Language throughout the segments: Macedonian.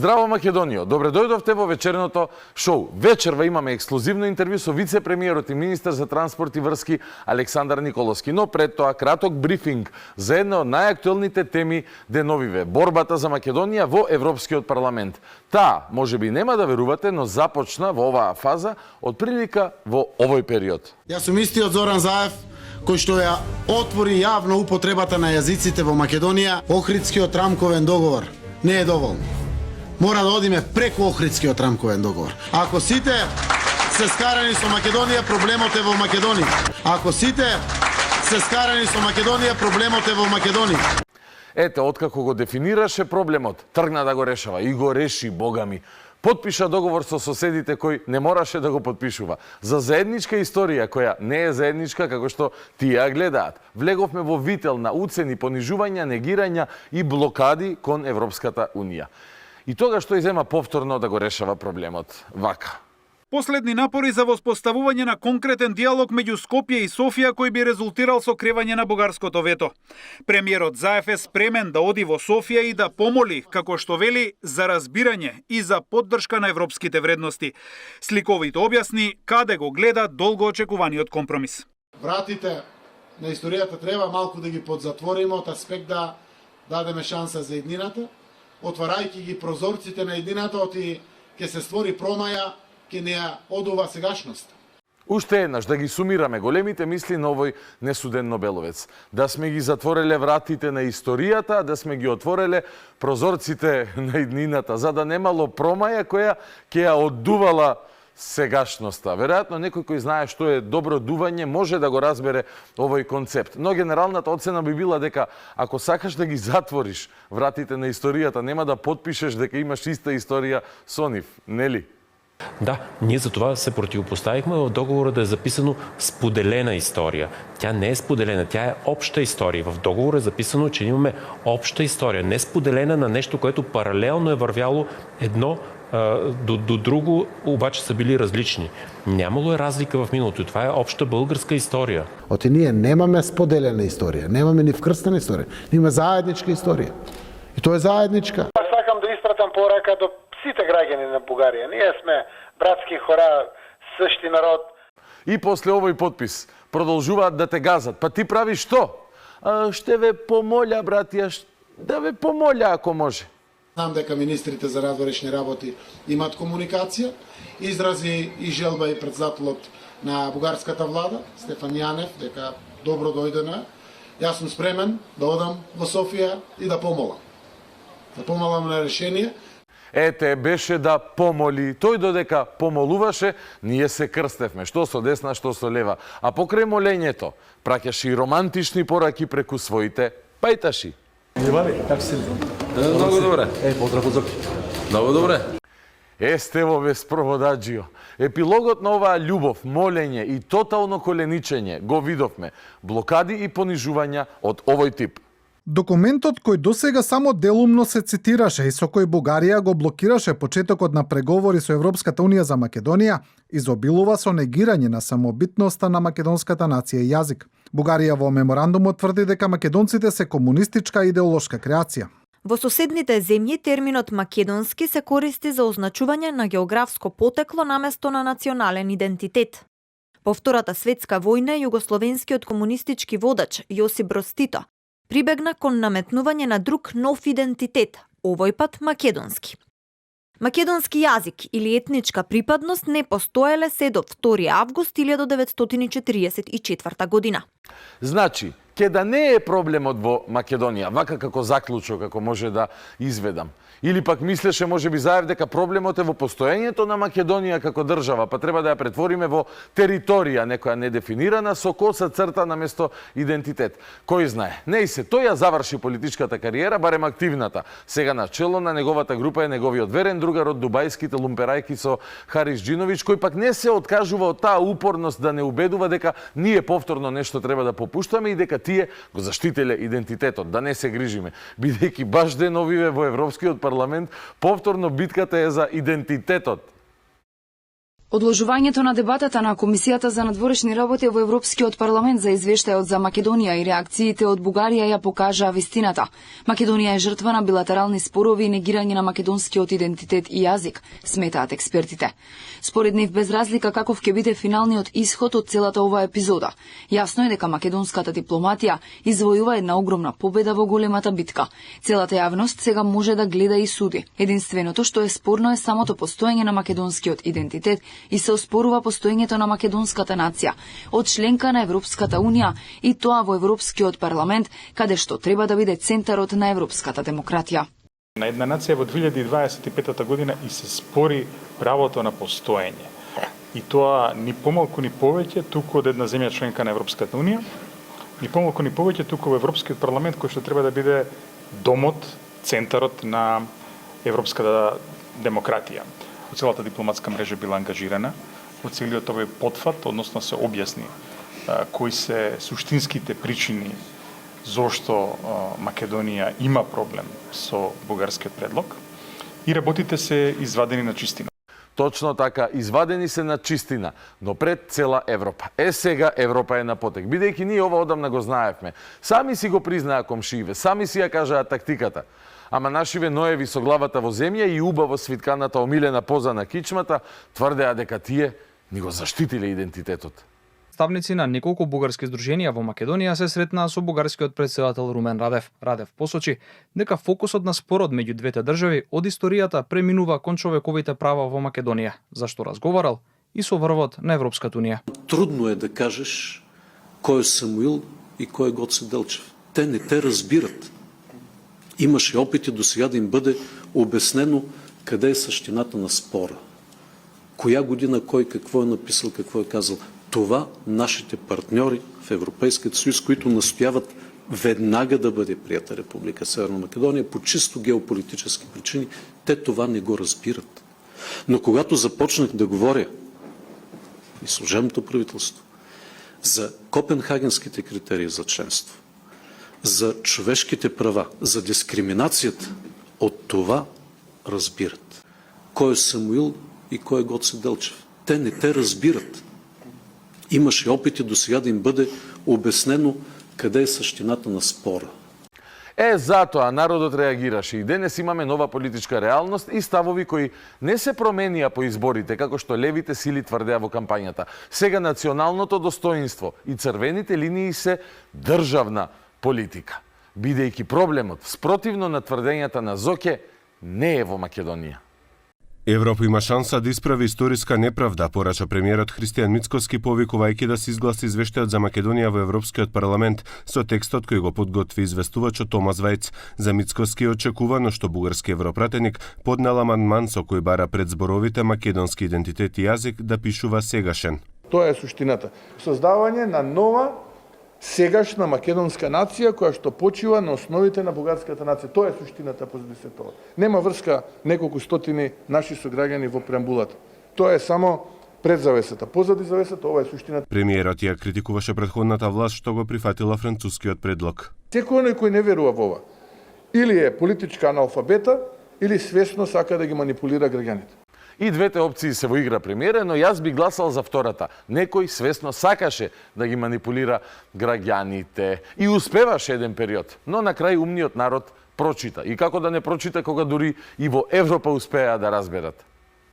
Здраво Македонијо, добре дојдовте во вечерното шоу. Вечерва имаме ексклузивно интервју со вице-премиерот и министар за транспорт и врски Александар Николовски. Но пред тоа краток брифинг за една од најактуелните теми деновиве. Борбата за Македонија во Европскиот парламент. Таа, можеби нема да верувате, но започна во оваа фаза од прилика во овој период. Јас сум истиот Зоран Заев, кој што ја отвори јавно употребата на јазиците во Македонија. Охридскиот рамковен договор не е доволно. Мора да одиме преку Охридскиот рамковен договор. Ако сите се скарани со Македонија, проблемот е во Македонија. Ако сите се скарани со Македонија, проблемот е во Македонија. Ете, откако го дефинираше проблемот, тргна да го решава и го реши, бога ми. Подпиша договор со соседите кој не мораше да го подпишува. За заедничка историја која не е заедничка како што тие ја гледаат. Влеговме во вител на уцени, понижувања, негирања и блокади кон Европската Унија. И тогаш тој зема повторно да го решава проблемот вака. Последни напори за воспоставување на конкретен диалог меѓу Скопје и Софија кој би резултирал со кревање на бугарското вето. Премиерот Заев е спремен да оди во Софија и да помоли, како што вели, за разбирање и за поддршка на европските вредности. Сликовито објасни каде го гледа долго очекуваниот компромис. Вратите на историјата треба малку да ги подзатвориме од аспект да дадеме шанса за еднината, отварајќи ги прозорците на еднината, оти ќе се створи промаја, ќе не ја одува сегашност. Уште еднаш да ги сумираме големите мисли на овој несуден Нобеловец. Да сме ги затвореле вратите на историјата, да сме ги отвореле прозорците на иднината, за да немало промаја која ќе ја оддувала сегашноста. Веројатно некој кој знае што е добро дување може да го разбере овој концепт. Но генералната оцена би била дека ако сакаш да ги затвориш вратите на историјата, нема да подпишеш дека имаш иста историја со нив, нели? Да, ние за това се противопоставихме в договора да е записано споделена история. Тя не е споделена, тя е обща история. В договора е записано, че имаме обща история, не споделена на нещо, което паралелно е вървяло едно до друго, обаче са били различни. Нямало е разлика в миналото. Това е обща българска история. Оти ние немаме споделена историја, немаме ни вкрстена историја, имаме заедничка историја. И тоа е заедничка. Сакам да испратам порака до сите граѓани на Бугарија. Ние сме братски хора, същи народ. И после овој подпис продолжуваат да те газат. Па ти прави што? Ще ве помоля, братија, да ве помоля ако може. Знам дека министрите за надворешни работи имаат комуникација, изрази и желба и председателот на бугарската влада, Стефан Јанев, дека добро дојдена. Јас сум спремен да одам во Софија и да помолам. Да помолам на решение. Ете, беше да помоли. Тој додека помолуваше, ние се крстевме, што со десна, што со лева. А покрај молењето, праќаше и романтични пораки преку своите пајташи. Иване, како си? Много добре. Поздрав од Зопи. Много добре. Естево безпроводаджио. Епилогот на оваа љубов, молење и тотално коленичење го видовме. Блокади и понижувања од овој тип. Документот кој досега само делумно се цитираше и со кој Бугарија го блокираше почетокот на преговори со Европската Унија за Македонија, изобилува со негирање на самобитноста на македонската нација и јазик. Бугарија во меморандумот тврди дека македонците се комунистичка идеолошка креација. Во соседните земји терминот македонски се користи за означување на географско потекло наместо на национален идентитет. По Втората светска војна југословенскиот комунистички водач Јосип Броз Тито прибегна кон наметнување на друг нов идентитет, овој пат македонски. Македонски јазик или етничка припадност не постоеле се до 2 август 1944 година. Значи, ке да не е проблемот во Македонија, вака како заклучок, ако може да изведам. Или пак мислеше можеби Заев дека проблемот е во постоењето на Македонија како држава, па треба да ја претвориме во територија некоја недефинирана со коса црта наместо идентитет. Кој знае? Не и се, тој ја заврши политичката кариера, барем активната. Сега на чело на неговата група е неговиот верен другар од дубајските лумперајки со Харис Џиновиќ, кој пак не се откажува од таа упорност да не убедува дека ние повторно нешто треба да попуштаме и дека тие го заштителе идентитетот, да не се грижиме, бидејќи баш деновиве во Европскиот парламент повторно битката е за идентитетот. Одложувањето на дебатата на Комисијата за надворешни работи во Европскиот парламент за извештајот за Македонија и реакциите од Бугарија ја покажаа вистината. Македонија е жртва на билатерални спорови и негирање на македонскиот идентитет и јазик, сметаат експертите. Според нив, без разлика каков ќе биде финалниот исход од целата оваа епизода, јасно е дека македонската дипломатија извојува една огромна победа во големата битка. Целата јавност сега може да гледа и суди. Единственото што е спорно е самото постоење на македонскиот идентитет и се оспорува постоењето на македонската нација од членка на Европската Унија и тоа во Европскиот парламент, каде што треба да биде центарот на европската демократија. На една нација во 2025 година и се спори правото на постоење. И тоа ни помалку ни повеќе туку од една земја членка на Европската Унија, ни помалку ни повеќе туку во Европскиот парламент, кој што треба да биде домот, центарот на европската демократија. Целата дипломатска мрежа била ангажирана во целиот овој потфат, односно се објасни кои се суштинските причини зошто Македонија има проблем со бугарскиот предлог и работите се извадени на чистина. Точно така, извадени се на чистина, но пред цела Европа. Сега Европа е на потек, бидејќи ние ова одамна го знаевме. Сами си го признаа комшииве, сами си ја кажаа тактиката. Ама нашиве ноеви со главата во земја и убаво свитканата омилена поза на кичмата тврдеа дека тие ни го заштитиле идентитетот. Представници на неколку бугарски здруженија во Македонија се сретнаа со бугарскиот претседател Румен Радев. Радев посочи дека фокусот на спорот меѓу двете држави од историјата преминува кон човековите права во Македонија, зашто разговарал и со врвот на Европската Унија. Трудно е да кажеш кој е Самуил и кој е Гоце Делчев. Те не те разбират. Имаше опити до сега да им бъде обяснено къде е същината на спора. Коя година кой какво е написал, какво е казал. Това нашите партньори в Европейския съюз, които настояват веднага да бъде прията Република Северна Македония по чисто геополитически причини, те това не го разбират. Но когато започнах да говоря и служебното правителство за копенхагенските критерии за членство, за човешките права, за дискриминацията, от това разбират. Кой е Самуил и кой е Гоце Делчев? Те не те разбират. Имаше опити до сега да им бъде обяснено къде е същината на спора. Затоа народот реагираше и денес имаме нова политичка реалност и ставови кои не се променија по изборите, како што левите сили тврдеа во кампањата. Сега националното достоинство и црвените линии се државна политика, бидејќи проблемот, спротивно на тврдењата на Зоке, не е во Македонија. Европа има шанса да исправи историска неправда, порача премиерот Христијан Мицкоски, повикувајќи да се изгласи извештајот за Македонија во Европскиот парламент со текстот кој го подготви известувачот Томас Вајц. За Мицкоски е очекувано што бугарски европратеник поднел амандман со кој бара пред зборовите македонски идентитет и јазик да пишува сегашен. Тоа е суштината. Создавање на нова сегашна македонска нација која што почива на основите на бугарската нација. Тоа е суштината позади се тоа. Нема врска неколку стотини наши сограѓани во преамбулата. Тоа е само пред завесата. Позади завесата ова е суштината. Премиерот ја критикуваше претходната власт што го прифатила францускиот предлог. Секој оној кој не верува во ова, или е политичка аналфабета, или свесно сака да ги манипулира граѓаните. И двете опции се во игра премиере, но јас би гласал за втората. Некој свесно сакаше да ги манипулира граѓаните и успеваше еден период, но на крај умниот народ прочита. И како да не прочита кога дури и во Европа успеа да разберат.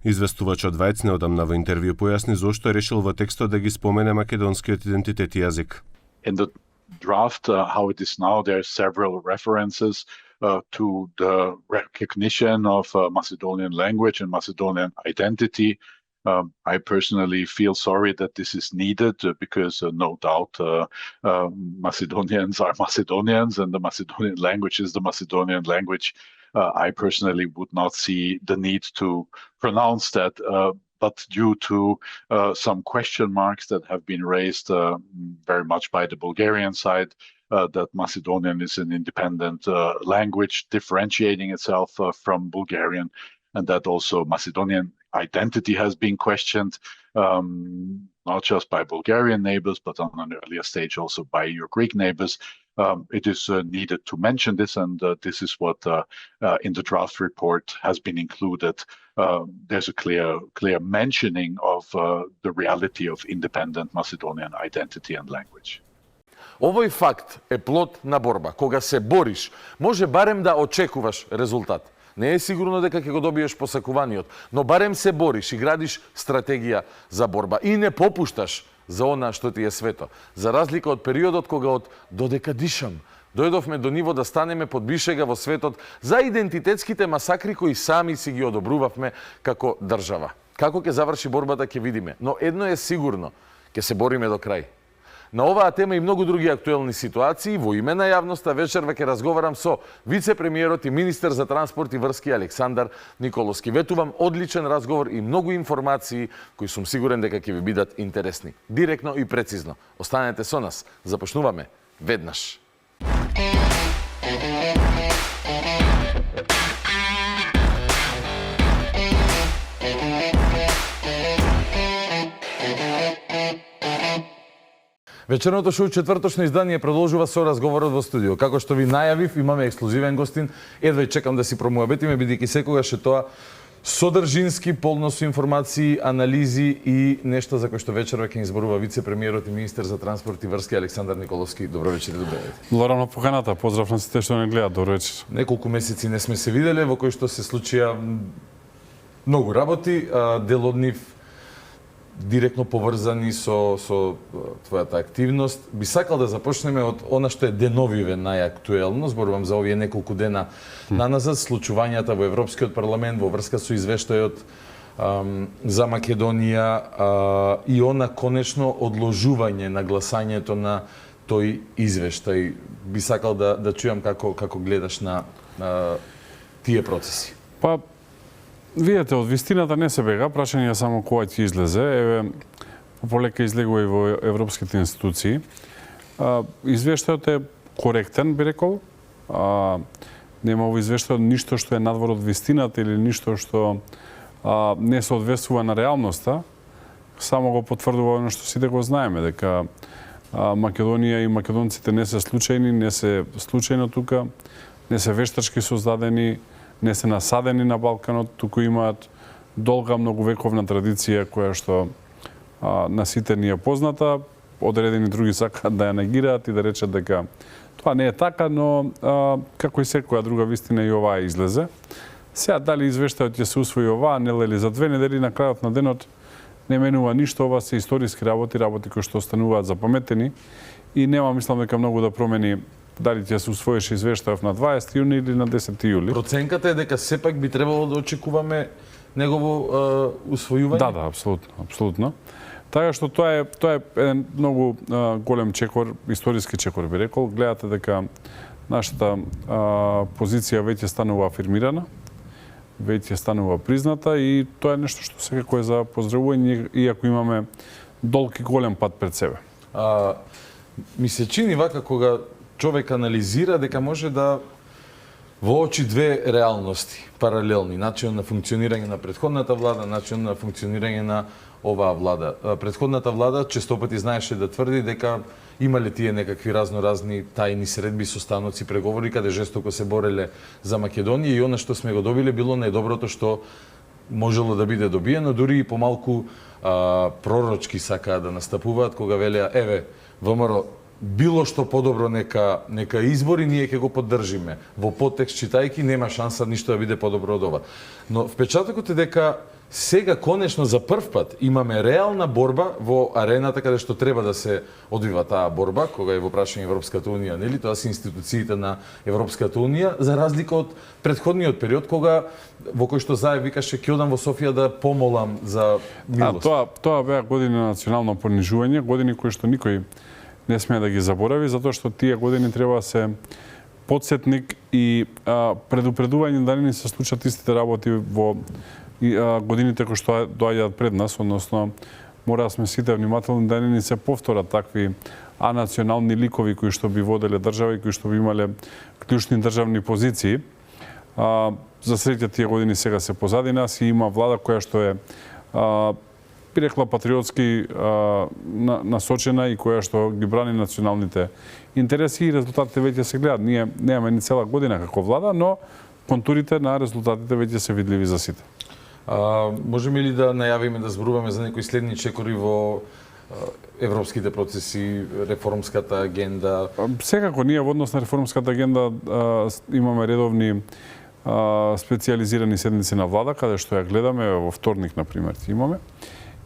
Известувачот Вајц неодамна во интервју појасни зошто решил во текстот да ги спомене македонскиот идентитет и јазик. In the draft, how it is now, there are several references to the recognition of Macedonian language and Macedonian identity. I personally feel sorry that this is needed because no doubt Macedonians are Macedonians and the Macedonian language is the Macedonian language. I personally would not see the need to pronounce that, but due to some question marks that have been raised very much by the Bulgarian side, that Macedonian is an independent language differentiating itself from Bulgarian, and that also Macedonian identity has been questioned, not just by Bulgarian neighbors, but on an earlier stage also by your Greek neighbors. it is needed to mention this, and this is what in the draft report has been included. There's a clear mentioning of the reality of independent Macedonian identity and language. Овој факт е плод на борба. Кога се бориш, може барем да очекуваш резултат. Не е сигурно дека ќе го добиеш посакуваниот, но барем се бориш и градиш стратегија за борба и не попушташ за она што ти е свето. За разлика од периодот кога од додека дишам, дојдовме до ниво да станеме под бишега во светот за идентитетските масакри кои сами си ги одобрувавме како држава. Како ќе заврши борбата ќе видиме, но едно е сигурно, ќе се бориме до крај. На оваа тема и многу други актуелни ситуации, во име на јавноста вечерва ќе разговарам со вице-премиерот и министер за транспорт и врски Александар Николовски. Ветувам одличен разговор и многу информации кои сум сигурен дека ќе ви бидат интересни. Директно и прецизно. Останете со нас. Започнуваме веднаш. Вечерното шоу четврточно издание продолжува со разговорот во студио. Како што ви најавив, имаме ексклузивен гостин. Едва и чекам да си промуабетиме, бидејќи секогаш е тоа содржински, полно со информации, анализи и нешта за кои што вечерва ќе изборува вице-премиерот и министер за транспорт и врски Александар Николовски. Добро вечер, добро вечер. Благодарам на поканата, поздрав на сите што не гледаат, добро вечер. Неколку месеци не сме се виделе, во кои што се случија многу работи, дел од нив директно поврзани со твојата активност. Би сакал да започнеме од она што е деновиве најактуелно, зборувам за овие неколку дена наназад, случувањата во Европскиот парламент во врска со извештајот за Македонија и она конечно одложување на гласањето на тој извештај. Би сакал да чујам како гледаш на тие процеси. Па, видете, од вистината не се бега, прашање само која ќе излезе. Еве, полека излегува и во европските институции. Извештајот е коректен, би рекол. Нема во извештајот ништо што е надвор од вистината или ништо што не соодветствува на реалноста. Само го потврдува оно што сите го знаеме, дека Македонија и македонците не се случајни, не се случајно тука, не се вештачки создадени, не се насадени на Балканот, туку имаат долга многувековна традиција која што на сите ни е позната. Одредени други сакаат да ја негираат и да речат дека тоа не е така, но како и секоја друга вистина и оваа излезе. Сега дали извештајот ќе се усвои оваа, не лели за 2 недели на крајот на денот не менува ништо, ова се историски работи кои што остануваат запаметени и нема, мислам дека многу да промени дали ќе се усвоеше извештајот на 20 јуни или на 10 јули. Проценката е дека сепак би требало да очекуваме негово усвојување? Да, апсолутно. Така што тоа е еден многу голем чекор, историски чекор би рекол. Гледате дека нашата позиција веќе станува афирмирана, веќе станува призната и тоа е нешто што секако е за поздравување, иако имаме долг и голем пат пред себе. Ми се чини вака кога човек анализира дека може да воочи две реалности паралелни, начин на функционирање на претходната влада, начин на функционирање на оваа влада. Претходната влада честопати знаеше да тврди дека имале тие некакви разноразни тајни средби, состаноци, преговори каде жестоко се бореле за Македонија и она што сме го добиле било најдоброто што можело да биде добиено, дури и помалку пророчки сакаа да настапуваат кога велеа еве ВМРО било што подобро нека избори, ние ќе го поддржиме. Во подтекст читајки нема шанса ништо да биде подобро од ова. Но впечатокот е дека сега конечно за прв пат имаме реална борба во арената каде што треба да се одвива таа борба, кога е во прашање Европската унија, нели? Тоа се институциите на Европската унија, за разлика од претходниот период кога во кој што Заев викаше ќе одам во Софија да помолам за милост. Тоа беа години на национално понижување, години кои што никој не смее да ги заборави, затоа што тие години треба да се подсетник и предупредување да не се случат истите работи во годините кои што доаѓаат пред нас, односно мора да сме сите внимателни да не се повторат такви анационални ликови кои што би воделе држава и кои што би имале клучни државни позиции. За среќа тие години сега се позади нас и има влада која што е би рекла патриотски насочена и која што ги брани националните интереси и резултатите веќе се гледат. Ние немаме ни цела година како влада, но контурите на резултатите веќе се видливи за сите. Можеме ли да најавиме да зборуваме за некои следни чекори во европските процеси, реформската агенда? Секако ние во однос на реформската агенда имаме редовни специализирани седници на влада, каде што ја гледаме, во вторник, например, имаме.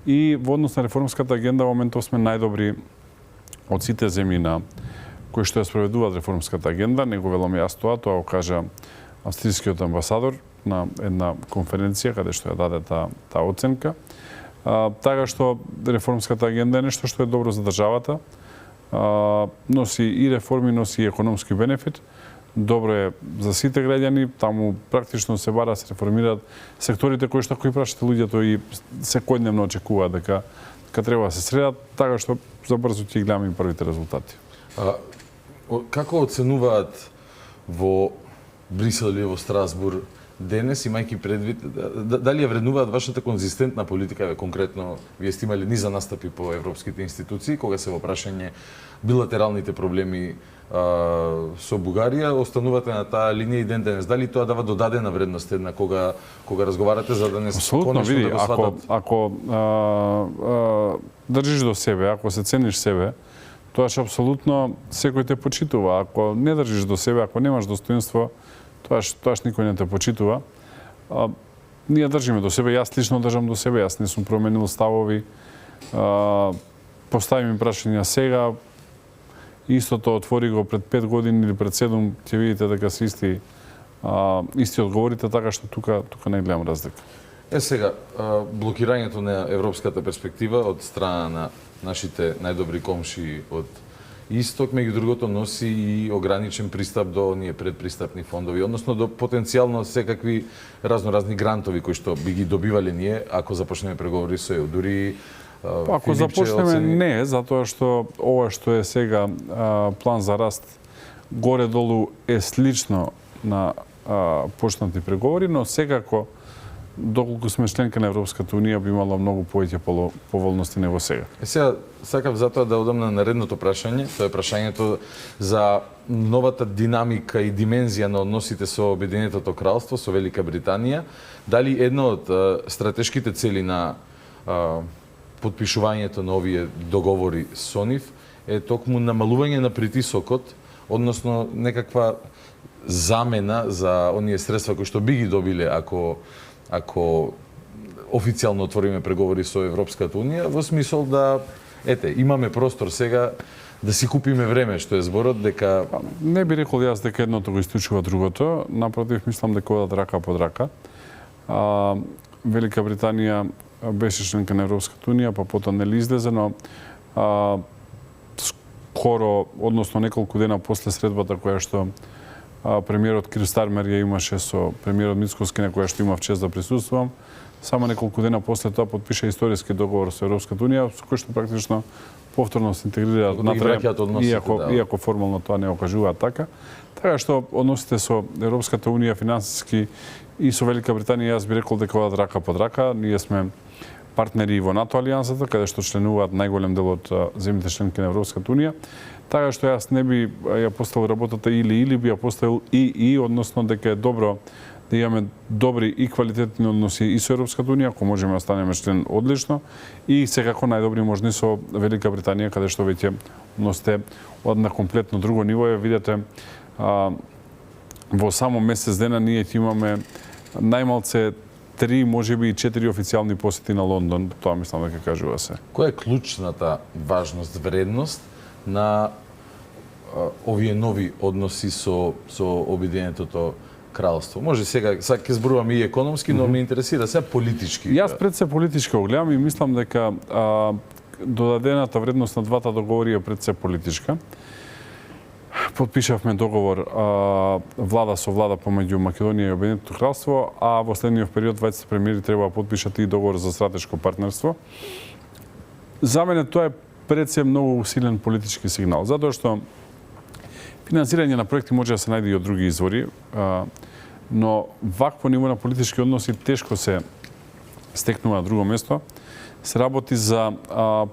И во однос на реформската агенда, во моментов сме најдобри од сите земји на кои што ја спроведуваат реформската агенда. Не го велам јас тоа го кажа австрискиот амбасадор на една конференција каде што ја даде таа оценка. Така што реформската агенда е нешто што е добро за државата, носи и реформи, носи и економски бенефит. Добро е за сите граѓани, таму практично се бара се реформираат секторите кои што прашате луѓето и секојдневно очекуваат дека треба да се средат, така што забрзо ќе гледаме и првите резултати. Како оценуваат во Брисел или во Страсбург денес, имајќи предвид, дали ја вреднуваат вашата конзистентна политика, конкретно, вие сте имали низа настапи по европските институции, кога се во прашање билатералните проблеми со Бугарија, останувате на таа линија и ден денес. Дали тоа дава додадена вредност една кога разговарате за да не конечно да го сватат? Ако држиш до себе, ако се цениш себе, тоа што апсолутно секој те почитува. Ако не држиш до себе, ако немаш достоинство, тоа никој не те почитува. Ние држиме до себе, јас лично држам до себе, јас не сум променил ставови. Поставим прашања сега, истото отвори го пред 5 години или пред 7, ќе видите дека се исти одговорите, така што тука не гледам разлика. Сега, блокирањето на европската перспектива од страна на нашите најдобри комши од Исток, меѓу другото, носи и ограничен пристап до оние предпристапни фондови, односно до потенцијално секакви разноразни грантови кои што би ги добивале ние ако започнеме преговори со ЕУ. Дури ако започнеме не, затоа што ова што е сега план за раст горе-долу е слично на почнати преговори, но секако доколку сме членка на Европската унија би имало многу повеќе поволности него сега. Сега сакав затоа да одам на наредното прашање, тоа е прашањето за новата динамика и димензија на односите со Обединетото кралство, со Велика Британија. Дали една од стратешките цели на подпишувањето на овие договори со нив е токму намалување на притисокот, односно некаква замена за оние средства кои што би ги добиле ако официјално отвориме преговори со Европската унија, во смисол да, имаме простор сега да си купиме време, што е зборот, дека... Не би рекол јас дека едното го исклучува другото, напротив, мислам дека одат рака под рака. Велика Британија беше членка на Европската унија, па потоа нели излезе, но скоро, односно неколку дена после средбата која што премиерот Кир Стармер ја имаше со премиерот Мицкоски, на која што имав чест да присуствувам. Само неколку дена после тоа подпиша историски договор со Европската унија, со кој што практично повторно се интегрираат натре, иако формално тоа не окажуваат така. Така што односите со Европската унија финансиски и со Велика Британија, јас би рекол дека одат рака под рака. Ние сме партнери во НАТО алијансата, каде што членуваат најголем дел од земјите членки на Европската унија. Така што јас не би ја поставил работата или би ја поставил и, односно дека е добро да имаме добри и квалитетни односи и со Европската унија, ако можеме да станеме член одлично, и секако најдобри можни со Велика Британија, каде што веќе односите од на комплетно друго ниво. Ја видите, во само месец дена ние ќе имаме најмалце 3, можеби и 4 официјални посети на Лондон, тоа мислам дека кажува се. Која е клучната важност, вредност на овие нови односи со Обединетото кралство? Може сега ќе зборуваме и економски, но ме интересира сега политички. Јас пред се политички го гледам и мислам дека додадената вредност на двата договори е пред се политичка. Подпишавме договор влада со влада помеѓу Македонија и Обединетото кралство, а во следниот период двајцата премиери треба да подпишат и договор за стратешко партнерство. За мене тоа е пред се многу усилен политички сигнал, затоа што финансирање на проекти може да се најде и од други извори, но вакво ниво на политички односи тешко се стекнува на друго место. Се работи за,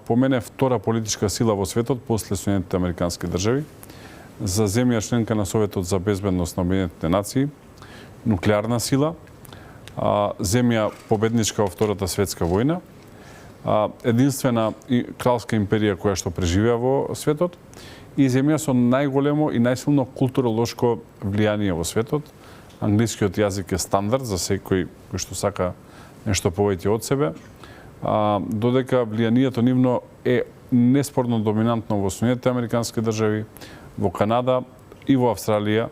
по мене, втора политичка сила во светот после Соединетите американски држави, за земја членка на Советот за безбедност на Обединетите нации, нуклеарна сила, земја победничка во Втората светска војна, единствена кралска империја која што преживеа во светот и земја со најголемо и најсилно културолошко влијание во светот. Англискиот јазик е стандард за секој кој што сака нешто повеќе од себе, додека влијанието нивно е неспорно доминантно во Соединетите американски држави, во Канада и во Австралија.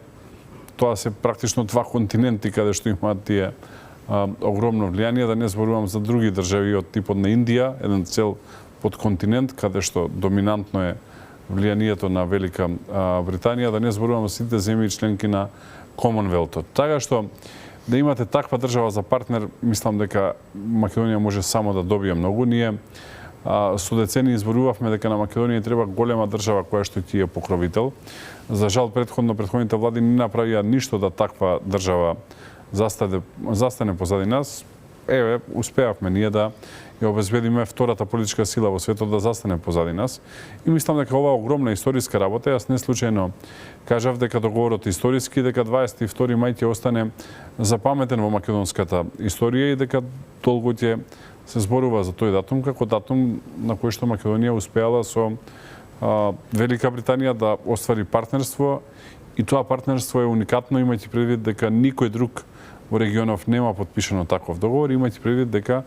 Тоа се практично два континенти каде што имаат тие огромно влијание, да не зборувам за други држави од типот на Индија, еден цел подконтинент каде што доминантно е влијанието на Велика Британија, да не зборувам за сите земји членки на Комонвелтот. Така што да имате таква држава за партнер, мислам дека Македонија може само да добие многу. Ние со децени изборувавме дека на Македонија треба голема држава која што ти е покровител. За жал претходните влади не направија ништо да таква држава застане позади нас. Еве, успеавме ние да ја обезбедиме втората политичка сила во светот да застане позади нас. И мислам дека ова огромна историска работа, јас не случајно кажав дека договорот е историски, дека 22 мај ќе остане запаметен во македонската историја и дека долго ќе се зборува за тој датум како датум на кој што Македонија успеала со Велика Британија да оствари партнерство и тоа партнерство е уникатно, имајќи предвид дека никој друг во регионов нема подпишано таков договор, имајќи предвид дека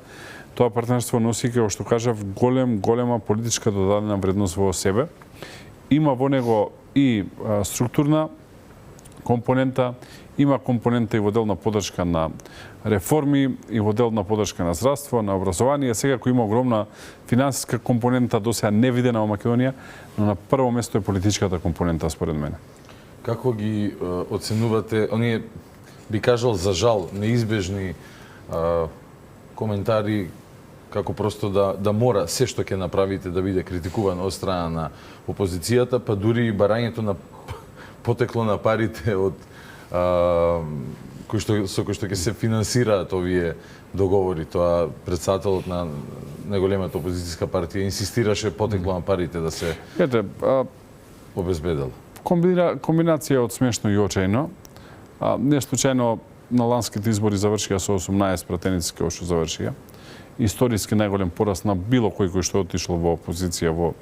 тоа партнерство носи, како што кажав, голема политичка додадена вредност во себе. Има во него и структурна компонента, има компонента и во дел на поддршка на реформи, и во дел на поддршка на здравство, на образование. Секако има огромна финансиска компонента, досега невидена во Македонија, но на прво место е политичката компонента, според мене. Како ги оценувате, оние, би кажал, за жал, неизбежни коментари, како просто да мора се што ќе направите да биде критикувано од страна на опозицијата, па дури и барањето на потекло на парите од со кој што ќе се финансираат овие договори. Тоа председателот на најголемата опозицијска партија инсистираше потекло на парите да се обезбедел. Комбинација од смешно и очајно. Не случајно на ланските избори завршија со 18 пратеници како што завршија. Историски најголем пораст на било кој што отишло во опозиција во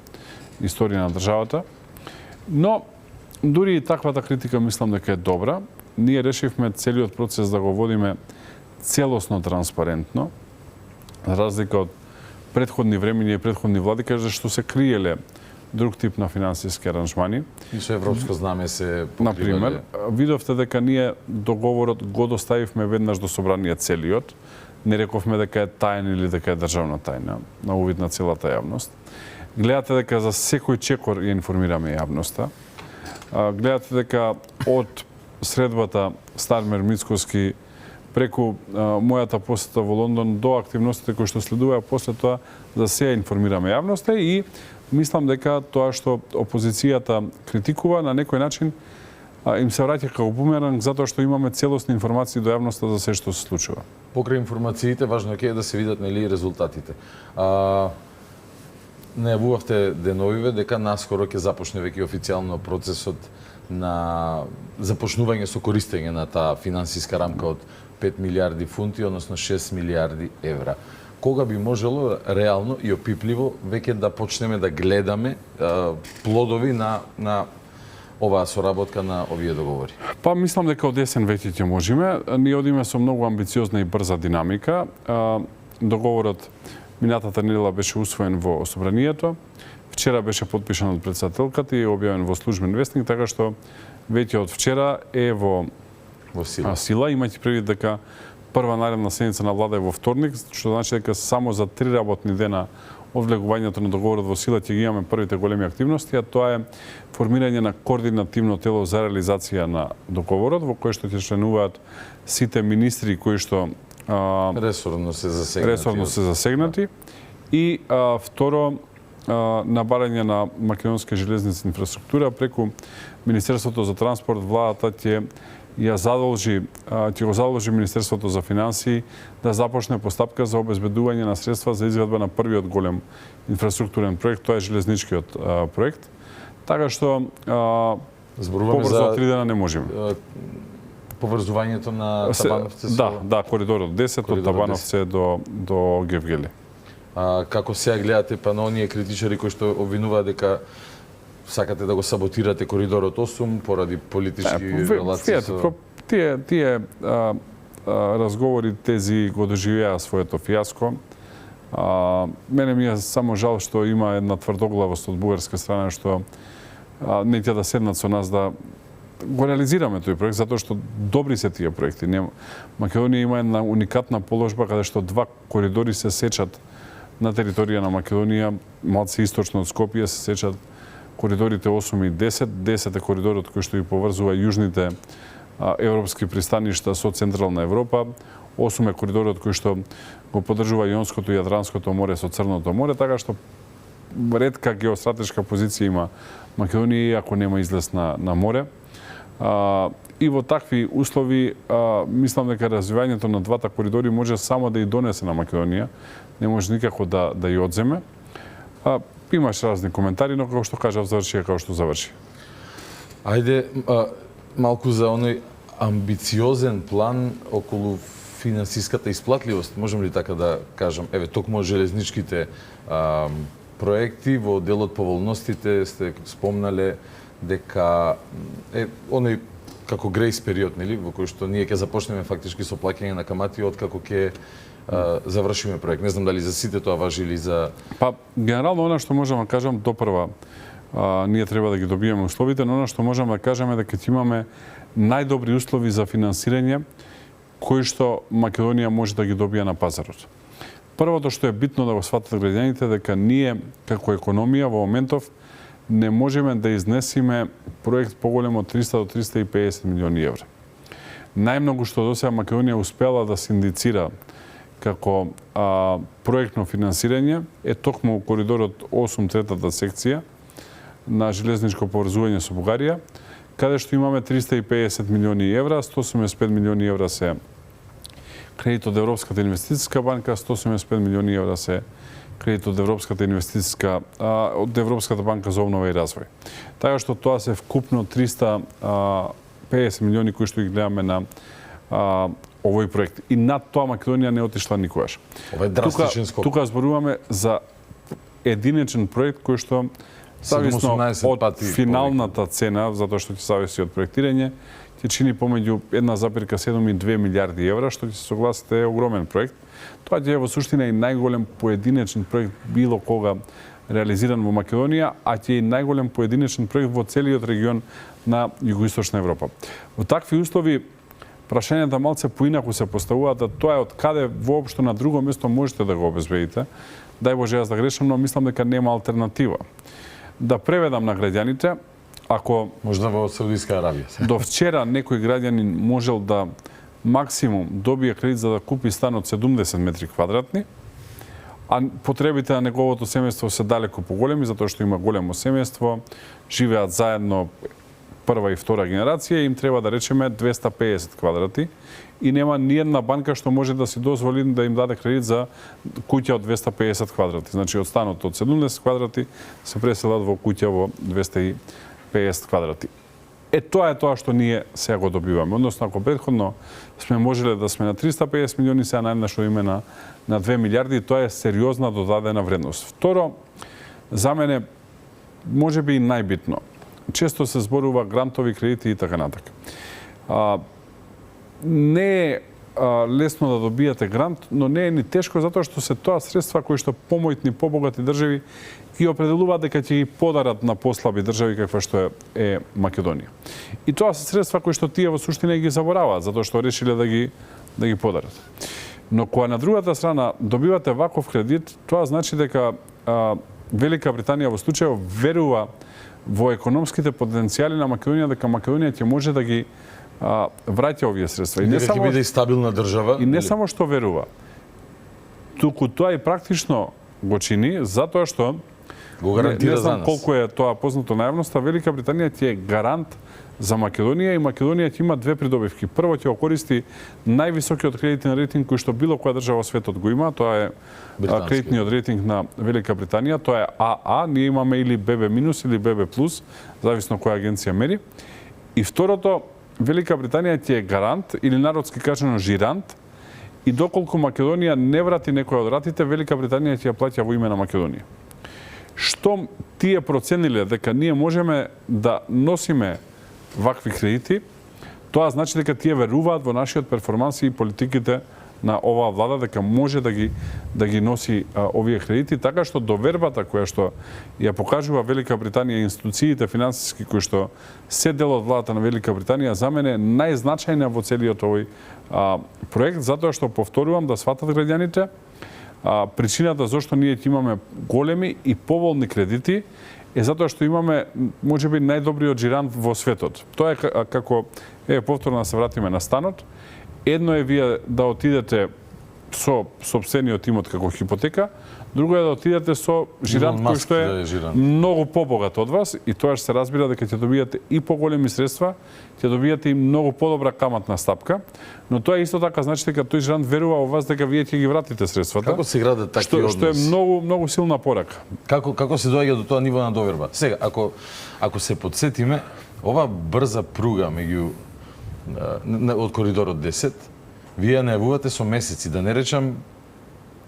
историја на државата. Но дури и таквата критика мислам дека е добра. Ние решивме целиот процес да го водиме целосно транспарентно, за разлика од претходни времиња и претходни влади, каде што се криеле друг тип на финансиски аранжмани. И со европско знаме се покривале. Например, видовте дека ние договорот го доставивме веднаш до собрание целиот. Не рековме дека е тајна или дека е државна тајна, на увид на целата јавност. Гледате дека за секој чекор ја информираме јавноста. Гледате дека од средбата Стармер Мицкоски преку мојата посета во Лондон до активностите кои што следуваат после тоа, за се информираме јавноста и мислам дека тоа што опозицијата критикува на некој начин им се враќа како бумеранг затоа што имаме целосни информации до јавноста за се што се случува. Покрај информациите, важно е да се видат нели резултатите. Најавувавте деновиве дека наскоро ќе започне веќе официјално процесот на започнување со користење на таа финансиска рамка од 5 милиарди фунти, односно 6 милиарди евра. Кога би можело реално и опипливо веќе да почнеме да гледаме плодови на оваа соработка на овие договори? Па мислам дека од есен веќе ќе можеме. Ние одиме со многу амбициозна и брза динамика. Договорот минатата недела беше усвоен во собранието. Вчера беше подпишан од председателката и објавен во службен вестник, така што веќе од вчера е во сила. Имајќи предвид дека прва наредна седница на влада е во вторник, што значи дека само за 3 работни дена од влегувањето на договорот во сила ќе ги имаме првите големи активности, а тоа е формирање на координативно тело за реализација на договорот, во кој што ќе членуваат сите министри кои што ресорно се засегнати. И второ, набарање на македонска железница инфраструктура преку Министерството за транспорт, владата ќе ќе го задолжи Министерството за финансии да започне постапка за обезбедување на средства за изградба на првиот голем инфраструктурен проект, тоа е железничкиот проект. Така што побрзо од 3 дена не можеме. Поврзувањето на Табановце Да, коридорот 10 од Табановце до Гевгели. Како сега гледате па на оние критичари кои што обвинуваат дека сакате да го саботирате коридорот 8 поради политички релации со... Тие разговори тези го доживеа своето фијаско. Мене ми е само жал што има една тврдоглавост од бугарска страна што не ќе да седнат со нас да го реализираме тој проект, затоа што добри се тие проекти. Македонија има една уникатна положба каде што два коридори се сечат на територија на Македонија, малце источно од Скопје се сечат коридорите 8 и 10. 10 е коридорот кој што ги поврзува јужните европски пристаништа со Централна Европа. 8 е коридорот кој што го поддржува Јонското и Јадранското море со Црното море, така што ретка геостратешка позиција има Македонија ако нема излез на море. И во такви услови мислам дека развивањето на двата коридори може само да ја донесе на Македонија, не може никако да ја одземе. Имаш разни коментари, но како што кажав, заврши како што заврши. Ајде малку за оној амбициозен план околу финансиската исплатливост, можам ли така да кажам? Еве, токму железничките проекти во делот поволностите сте спомнале дека оној како грейс период, нели, во кој што ние ќе започнеме фактички со плаќање на камати откако ќе завршиме проект. Не знам дали за сите тоа важи или за... Па, генерално, она што можам да кажам, допрва ние треба да ги добиеме условите, но она што можам да кажеме дека ќе имаме најдобри услови за финансирање кои што Македонија може да ги добие на пазарот. Првото што е битно да го сватат граѓаните дека ние како економија во моментов не можеме да изнесиме проект поголем од 300 до 350 милиони евра. Најмногу што досега Македонија успела да се индицира како проектно финансирање е токму коридорот 8 третата секција на железничко поврзување со Бугарија, каде што имаме 350 милиони евра, 185 милиони евра се кредит од Европската инвестициска банка, 185 милиони евра се кредит од Европската банка за обнова и развој. Така што тоа се вкупно 350 милиони кои што ги гледаме на овој проект. И над тоа Македонија не отишла никогаш. Ова е драстичен скок. Тука зборуваме за единечен проект кој што зависно од финалната цена, затоа што ќе зависи од проектирање, ќе чини помеѓу 1,7 и 2 милиарди евра, што ќе се согласите е огромен проект. Тоа ќе е во суштина и најголем поединечен проект било кога реализиран во Македонија, а ќе е најголем поединечен проект во целиот регион на Југоисточна Европа. Во такви услови прашањата малце поинаку се поставуваат, да тоа е од каде воопшто на друго место можете да го обезбедите. Дај Боже јас да грешам, но мислам дека нема алтернатива. Да преведам на граѓаните, ако можда во Саудиска Арабија. До вчера некој граѓанин можел да максимум добие кредит за да купи стан од 70 метри квадратни, а потребите на неговото семејство се далеко поголеми, затоа што има големо семејство, живеат заедно прва и втора генерација, им треба да речеме 250 квадрати и нема ни една банка што може да си дозволи да им даде кредит за куќа од 250 квадрати. Значи од станот од 70 квадрати се преселат во куќа во 250 квадрати. Тоа е тоа што ние сега го добиваме. Односно, ако претходно сме можеле да сме на 350 милиони, сега најнашо име на 2 милиарди, тоа е сериозна додадена вредност. Второ, за мене, може би и најбитно, често се зборува грантови кредити и така натака. Не е лесно да добијате грант, но не е ни тешко затоа што се тоа средства кои што помојтни, побогати држави ги определуваат дека ќе ги подарат на послаби држави каква што е Македонија. И тоа се средства кои што тие во суштина ги забораваат затоа што решиле да ги подарат. Но кога на другата страна добивате ваков кредит, тоа значи дека Велика Британија во случајот верува во економските потенцијали на Македонија, дека Македонија ќе може да ги враќа овие средства. И не само биде стабилна држава. И не само што верува, туку тоа и практично го чини, затоа што Го гарантира не за знам нас. колку е тоа познато на јавноста, Велика Британија ти е гарант за Македонија и Македонија ќе има две придобивки. Прво ќе го користи највисокиот кредитен рейтинг кој што било која држава во светот го има, тоа е кредитниот рейтинг на Велика Британија, тоа е АА, ние имаме или ББ- или ББ+, зависно која агенција мери. И второто, Велика Британија ти е гарант или народски кажано жирант, и доколку Македонија не врати некој од ратите, Велика Британија ќе ја плаќа во име на Македонија. Што тие процениле дека ние можеме да носиме вакви кредити, тоа значи дека тие веруваат во нашиот перформанс и политиките на оваа влада, дека може да ги носи овие кредити, така што довербата која што ја покажува Велика Британија и институциите финансиски кои што се дел од владата на Велика Британија, за мене е најзначајна во целиот овој проект, затоа што повторувам да сватат граѓаните, причината зашто ние ќе имаме големи и поволни кредити е затоа што имаме можеби најдобриот жирант во светот. Тоа е како повторно да се вратиме на станот. Едно е вие да отидете со сопствениот имот како хипотека, друго е да отидете со жирант кој што е многу побогат од вас и тоа ќе се разбира дека ќе добијате и поголеми средства, ќе добијате и многу подобра каматна стапка, но тоа исто така значи дека тој жирант верува во вас дека вие ќе ги вратите средствата. Како се градат такви односи? Што е многу силна порака. Како се доаѓа до тоа ниво на доверба? Сега, ако се подсетиме, ова брза пруга меѓу од коридорот 10, вие најавувате со месеци, да не речам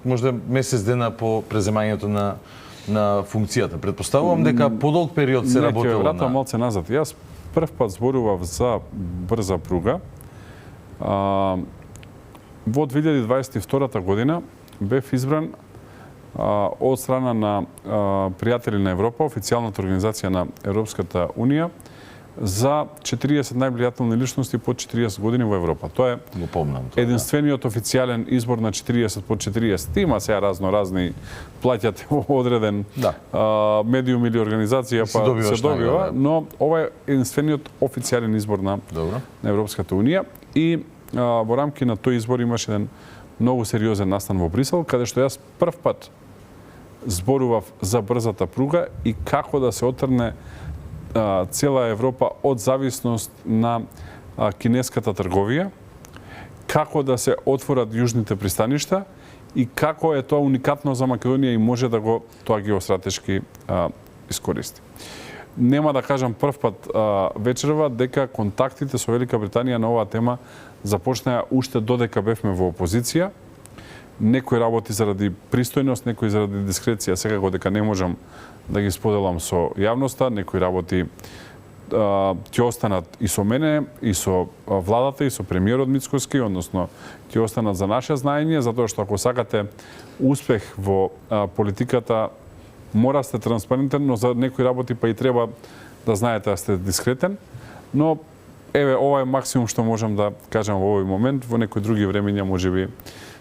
можда месец дена по преземањето на функцијата. Предпоставувам дека подолг период се работело на... Ќе вратам малце назад. Јас прв пат зборував за брза пруга. Во 2022 година бев избран од страна на пријатели на Европа, официјалната организација на Европската Унија, за 40 највлијателни личности под 40 години во Европа. Тоа е единствениот официјален избор на 40 под 40. Има сега разни плаќате во одреден медиум или организација, па се добива, но ова е единствениот официјален избор на Европската Унија и во рамки на тој избор имаше еден многу сериозен настан во Брисел, каде што јас прв пат зборував за брзата пруга и како да се отрне цела Европа од зависност на кинеската трговија, како да се отворат јужните пристаништа и како е тоа уникатно за Македонија и може да го тоа геостратешки искористи. Нема да кажам прв пат вечерва дека контактите со Велика Британија на оваа тема започнаа уште додека бевме во опозиција. Некој работи заради пристојност, некој заради дискреција, секако дека не можам да ги споделам со јавноста, некои работи ќе останат и со мене, и со владата, и со премиерот Мицкоски, односно ќе останат за наше знаење, затоа што ако сакате успех во политиката, мора сте транспарентен, но за некои работи па и треба да знаете да сте дискретен. Но еве ова е максимум што можам да кажам во овој момент, во некои други времења можеби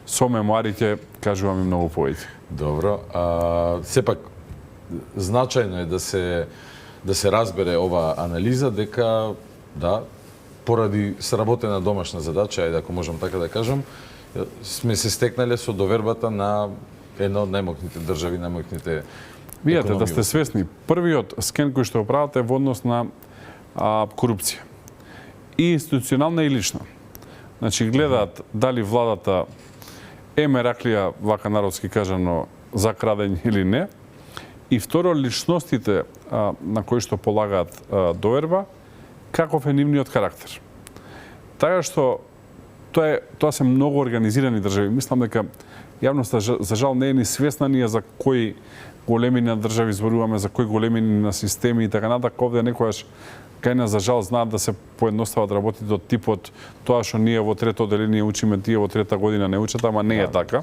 со мемуарите кажувам и многу повеќе. Добро, сепак значајно е да се разбере ова анализа дека поради сработена домашна задача, ајде ако можам така да кажам, сме се стекнале со довербата на една од најмокните држави, најмокните економии. Видете да сте свесни, првиот скен кој што правите е во однос на корупција. И институционална и лична. Значи гледаат дали владата е мераклија, вака народски кажано, за крадење или не. И второ, личностите на кои што полагаат доверба, каков е нивниот карактер. Така што тоа се многу организирани држави. Мислам дека јавноста за жал не е ни свесна ние за кои големини на држави зборуваме, за кои големини на системи и така натаму. Овде некојаш кај нас за жал знаат да се поедностават работите од типот тоа што ние во трето одделение учиме, тие во трета година не учат, ама не е така.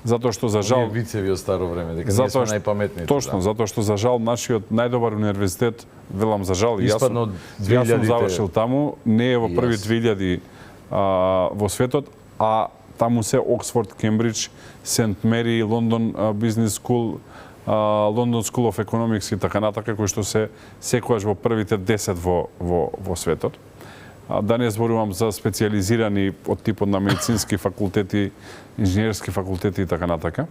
Затоа што за жал вицеви од старо време дека ние сме најпаметните. Точно, затоа што за жал нашиот најдобар универзитет, велам за жал, јас сум завршил таму, не е во први 2000 во светот, а таму се Оксфорд, Кембридж, Сент Мери, Лондон Бизнес Скул, London School of Economics и така натака, кои што се секојаш во првите 10 во светот. Да не зборувам за специјализирани од типот на медицински факултети, инженерски факултети и така натака.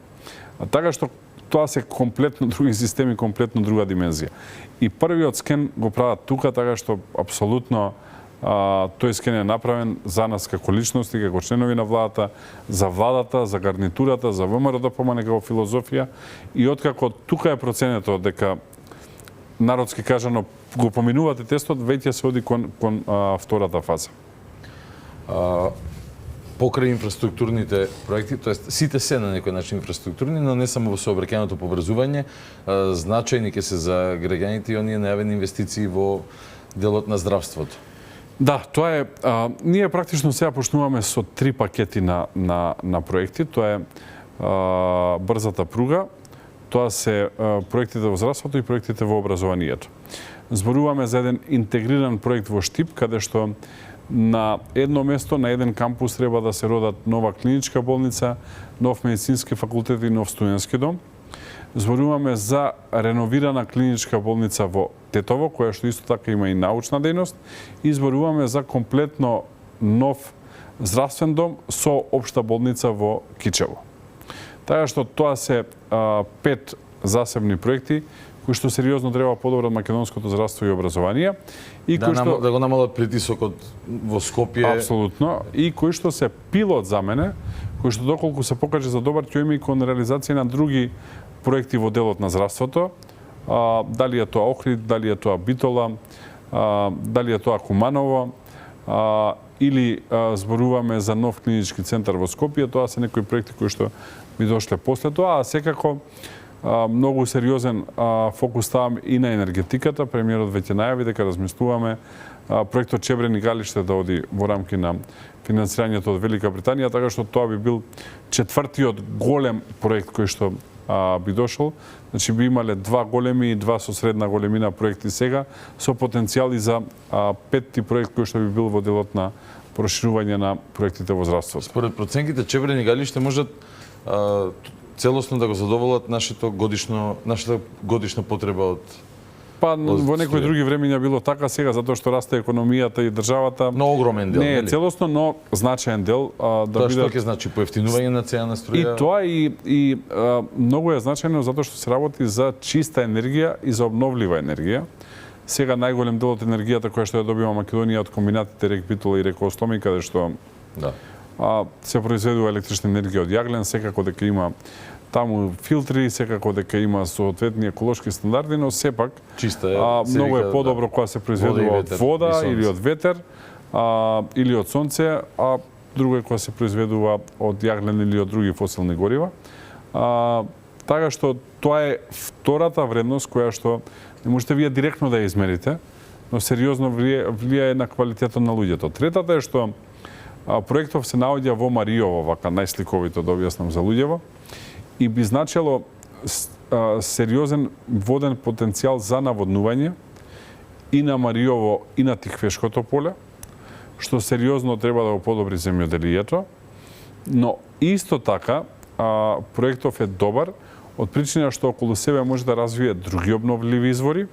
Така што тоа се комплетно други системи, комплетно друга димензија. И првиот скен го прават тука, така што апсолутно тој скен е направен за нас како личности, како членови на владата, за гарнитурата, за ВМРО ДПМН како филозофија, и откако тука е проценето дека народски кажано го поминувате тестот, веќе се оди кон втората фаза. Покрај инфраструктурните проекти, тоест сите се на некој начин инфраструктурни, но не само во сообраќајното поврзување, значајни ќе се за граѓаните и оние најавени инвестиции во делот на здравството. Да, тоа е. Ние практично сега почнуваме со 3 пакети на проекти. Тоа е брзата пруга, тоа се проектите во здравството и проектите во образованието. Зборуваме за еден интегриран проект во Штип, каде што на едно место, на еден кампус треба да се родат нова клиничка болница, нов медицински факултет и нов студентски дом. Зборуваме за реновирана клиничка болница во Тетово, која што исто така има и научна дејност, и зборуваме за комплетно нов здравствен дом со општа болница во Кичево. Така што тоа се 5 засебни проекти кои што сериозно треба подобрат македонското здравство и образование, и кои што да го намалат притисокот во Скопје. Апсолутно, и кои што се пилот за мене, кои што доколку се покаже за добар, ќе има и кон реализација на други проекти во делот на здравството, дали е тоа Охрид, дали е тоа Битола, дали е тоа Куманово, или зборуваме за нов клинички центар во Скопје, тоа се некои проекти кои што би дошле после тоа, а секако многу сериозен фокус ставам и на енергетиката. Премиерот веќе најави дека размислуваме проектот Чебрени Галиште да оди во рамки на финансирањето од Велика Британија, така што тоа би бил четвртиот голем проект кој што би дошол. Значи би имале 2 големи и 2 со средна големина проекти сега, со потенцијали за 5ти проект кој што би бил во делот на проширување на проектите во здравството. Според проценките Чебрени Галиште можат целосно да го задоволат нашата годишна потреба од во некои други времења било така, сега затоа што расте економијата и државата. Но огромен дел, не е целосно, но значаен дел да бидат. Тоа што ќе значи поевтинување на цена на струја? И тоа и многу е значајно затоа што се работи за чиста енергија и за обновлива енергија. Сега најголем дел од енергијата која што ја добива Македонија од комбинатите РЕК Битола и РЕК Остоми, каде што се произведува електрична енергија од јаглен, секако дека има таму филтри, секако дека има соодветни еколошки стандарди, но сепак многу е подобро кога се произведува од вода или од ветер, или од сонце, а друго е кога се произведува од јаглен или од други фосилни горива. Така што тоа е втората вредност која што не можете вие директно да ја измерите, но сериозно влијае на квалитетот на луѓето. Третата е што проектов се наоѓа во Мариово, вака најсликовито да објаснам за луѓево, и би значело сериозен воден потенцијал за наводнување и на Мариово и на Тихвешкото поле, што сериозно треба да го подобри земјоделието, но исто така проектов е добар од причина што околу себе може да развие други обновливи извори.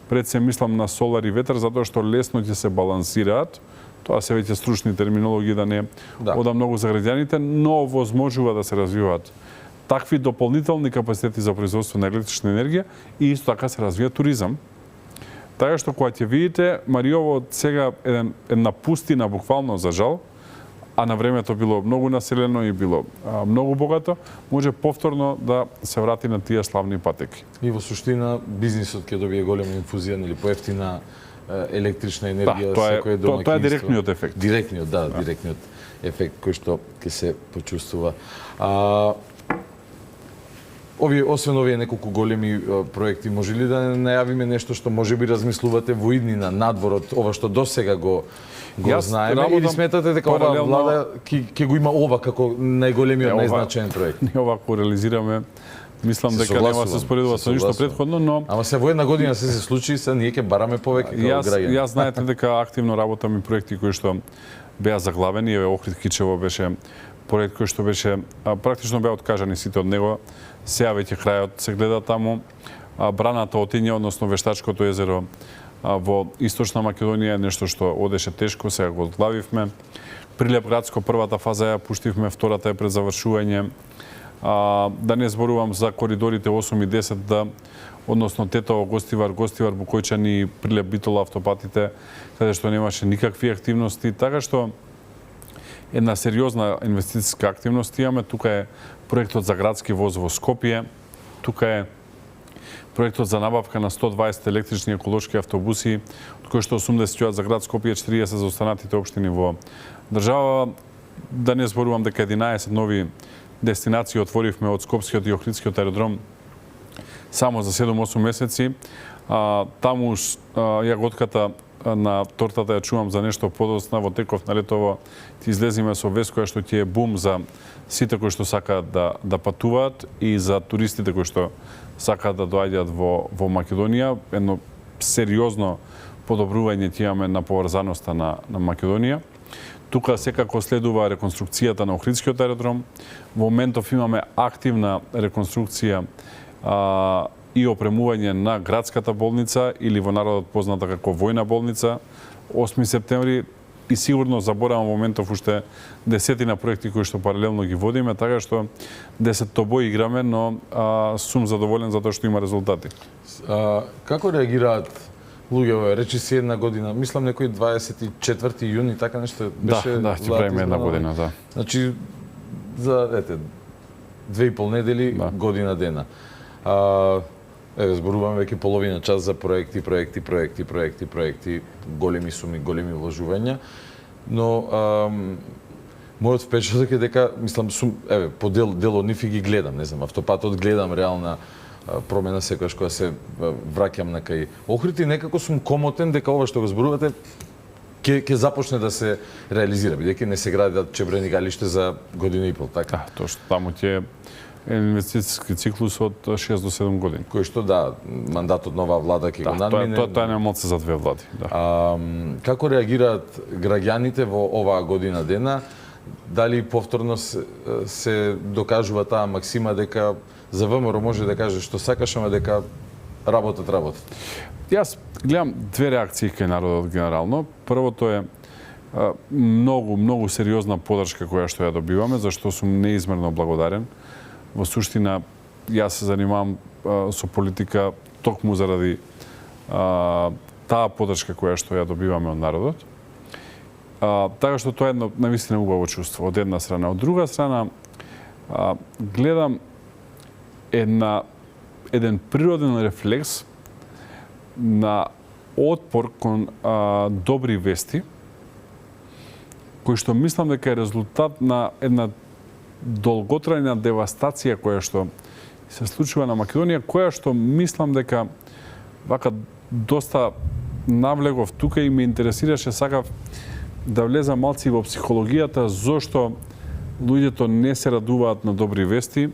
Пред се мислам на солар и ветер, затоа што лесно ќе се балансираат. Тоа се веќе стручни терминологии, да не одам многу за граѓаните, но возможува да се развиваат такви дополнителни капацитети за производство на електрична енергија и исто така се развија туризам. Така што кога ќе видите Мариово сега една пустина буквално за жал, а на времето било многу населено и било многу богато, може повторно да се врати на тие славни патеки. И во суштина бизнисот ќе добие голема инфузија или поевтина електрична енергија секој домаќинство. Тоа е директниот ефект. Директниот ефект кој што ќе се почувствува. Освен овие неколку големи проекти, може ли да најавиме нешто што може би размислувате во иднина надвор од ова што досега го знаеме, или сметате дека оваа влада ќе го има ова како најголемиот, најзначаен проект? Ние овако реализираме. Мислам дека нема се споредува со ништо претходно, но ама се во една година се случи, се ние ќе бараме повеќе како граѓани. Јас знаете дека активно работам и проекти кои што беа заглавени. Охрид Кичево беше проект кој што беше практично беа откажани сите од него. Сега веќе крајот се гледа таму. Браната Отиња, односно Вештачкото езеро, во Источна Македонија, нешто што одеше тешко, сега го одглавивме. Прилеп Градско првата фаза ја пуштивме, втората е пред завршување. Да не зборувам за коридорите 8 и 10, односно Тетово, Гостивар, Букојчани и Прилеп Битола автопатите, каде што немаше никакви активности, така што една сериозна инвестициска активност имаме. Тука е проектот за градски воз во Скопје, тука е проектот за набавка на 120 електрични еколошки автобуси, од кои што 80 за град Скопје, 40 за останатите општини во држава. Да не зборувам дека 11 нови дестинации отворивме од Скопскиот и Охридскиот аеродром само за 7-8 месеци. Таму јаготката на тортата ја чувам за нешто подоцна. Во теков на летово ти излезиме со вест која што ќе е бум за сите кои што сакаат да патуваат и за туристите кои што сакаат да доаѓаат во Македонија. Едно сериозно подобрување ќе имаме на поврзаноста на Македонија. Тука секако следува реконструкцијата на Охридскиот аеродром. Во моментов имаме активна реконструкција и опремување на градската болница или во народот позната како војна болница 8 септември и сигурно заборавам во моментов уште десетина проекти кои што паралелно ги водиме, така што 10 тобој играме, но сум задоволен затоа што има резултати. Како реагираат луѓе, речи си една година, мислам некој 24 јуни, така нешто беше. Да, ќе правиме една година, да. Значи за 2,5 недели, година дена. Зборуваме веќе половина час за проекти, големи суми, големи вложувања, но мојот впечаток е дека, мислам, по дел од нив и ги гледам, не знам, автопатот гледам реална промена секогаш кога се враќам на кај Охрид и некако сум комотен дека ова што го зборувате ќе започне да се реализира, бидејќи не се градат чебрени галиште за година и пол, така? Тоа што таму ќе инвестициски циклус од 6 до 7 години. Кој што мандатот нова влада ќе го надмине. Тоа не моци за 2 влади, да. Како реагираат граѓаните во оваа година дена? Дали повторно се докажува таа максима дека за ВМРО може да каже што сакаш, ама дека работат? Јас гледам две реакции кај народот генерално. Првото е многу сериозна подршка која што ја добиваме, зашто сум неизмерно благодарен. Во суштина, јас се занимавам со политика токму заради таа подршка која што ја добиваме од народот. Така што тоа е едно навистина убаво чувство, од една страна. Од друга страна, гледам еден природен рефлекс на отпор кон добри вести, кој што мислам дека е резултат на една долготрајна девастација која што се случува на Македонија, која што мислам дека вака доста навлегов тука и ме интересираше, сакав да влезам малци во психологијата, зошто луѓето не се радуваат на добри вести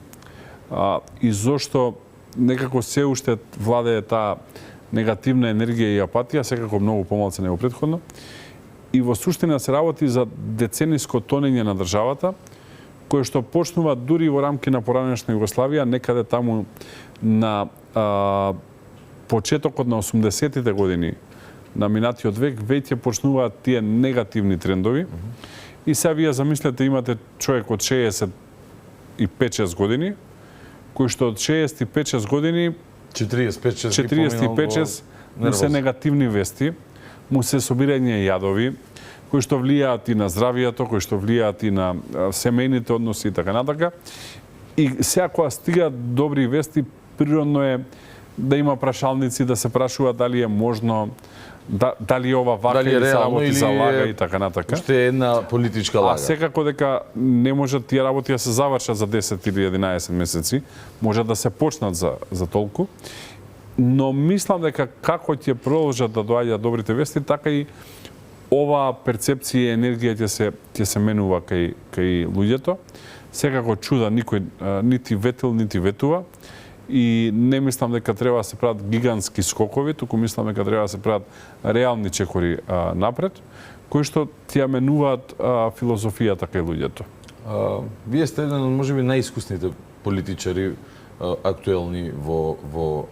и зошто некако се уште владее таа негативна енергија и апатија, секако многу помалку него претходно. И во суштина се работи за децениско тонење на државата, кое што почнува дури во рамки на поранешна Југославија, некаде таму на почетокот на 80-тите години на минатиот век, веќе почнуваат тие негативни трендови. И сега вие замислете, имате човек од 65-6 години, кој што од 65-6 години 45-6 му се негативни вести, му се собирање јадови, кои што влијаат и на здравието, кои што влијаат и на семејните односи и така натака. И сега кога стигаат добри вести, природно е да има прашалници, да се прашува дали е можно, дали ова вака или се работи за лага и така натака. Уште една политичка лага. А секако дека не можат тие работи да се завршат за 10 или 11 месеци, може да се почнат за толку. Но мислам дека како ќе продолжат да доаѓаат добрите вести, така и оваа перцепција и енергија ќе се менува кај луѓето. Секако чуда никој нити ветил, нити ветува. И не мислам дека треба да се прават гигантски скокови, туку мислам дека треба да се прават реални чекори напред, кои што ќе менуваат филозофијата кај луѓето. Вие сте еден од можеби најискусните политичари актуелни во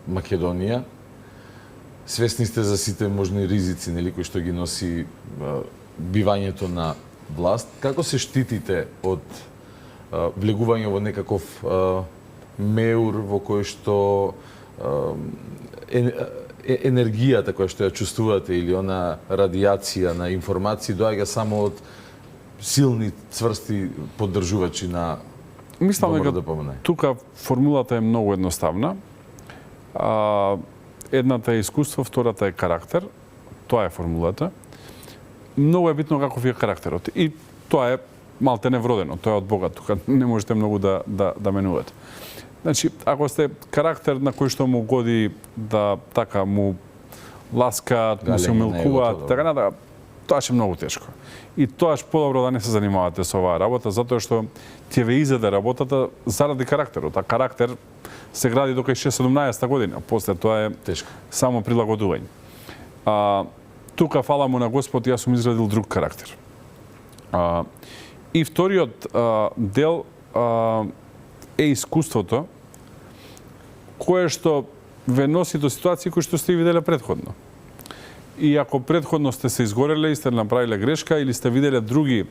Македонија. свесни сте за сите можни ризици, нели, кои што ги носи бивањето на власт. Како се штитите од влегување во некаков меур во кој што енергијата која што ја чувствувате или она радијација на информации доаѓа само од силни, цврсти поддржувачи на Мислам дека да помине? Тука формулата е многу едноставна. Едната е искуство, втората е карактер. Тоа е формулата. Многу е битно каков е карактерот. И тоа е малте невродено, тоа е од Бога, тука не можете многу да менувате. Значи, ако сте карактер на кој што му годи да така му ласкаат, му се умилкуваат, така натака, тоа е многу тешко. И тоаш подобро да не се занимавате со оваа работа, затоа што ќе ве изеде работата заради карактерот. А карактер се гради до кај 17 година, после тоа е тешко. Само прилагодување. Тука, фала му на Господ, јас сум изградил друг карактер. И вториот дел е искуството, кое што ве носи до ситуации кои што сте виделе предходно. И ако предходно сте се изгореле и сте направиле грешка или сте виделе други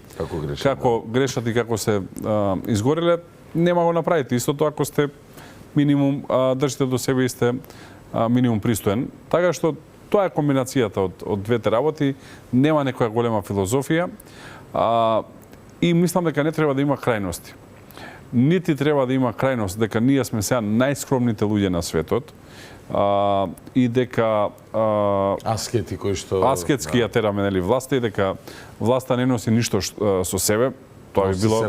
како грешат и како се изгореле, нема го направите. Истото ако сте минимум држите до себе и сте минимум пристоен. Така што тоа е комбинацијата од двете работи, нема некоја голема филозофија и мислам дека не треба да има крајности. Нити треба да има крајност дека ние сме сега најскромните луѓе на светот и дека аскети кои што аскетски ја тераме, нели, власта и дека власта не носи ништо со себе. Тоа би било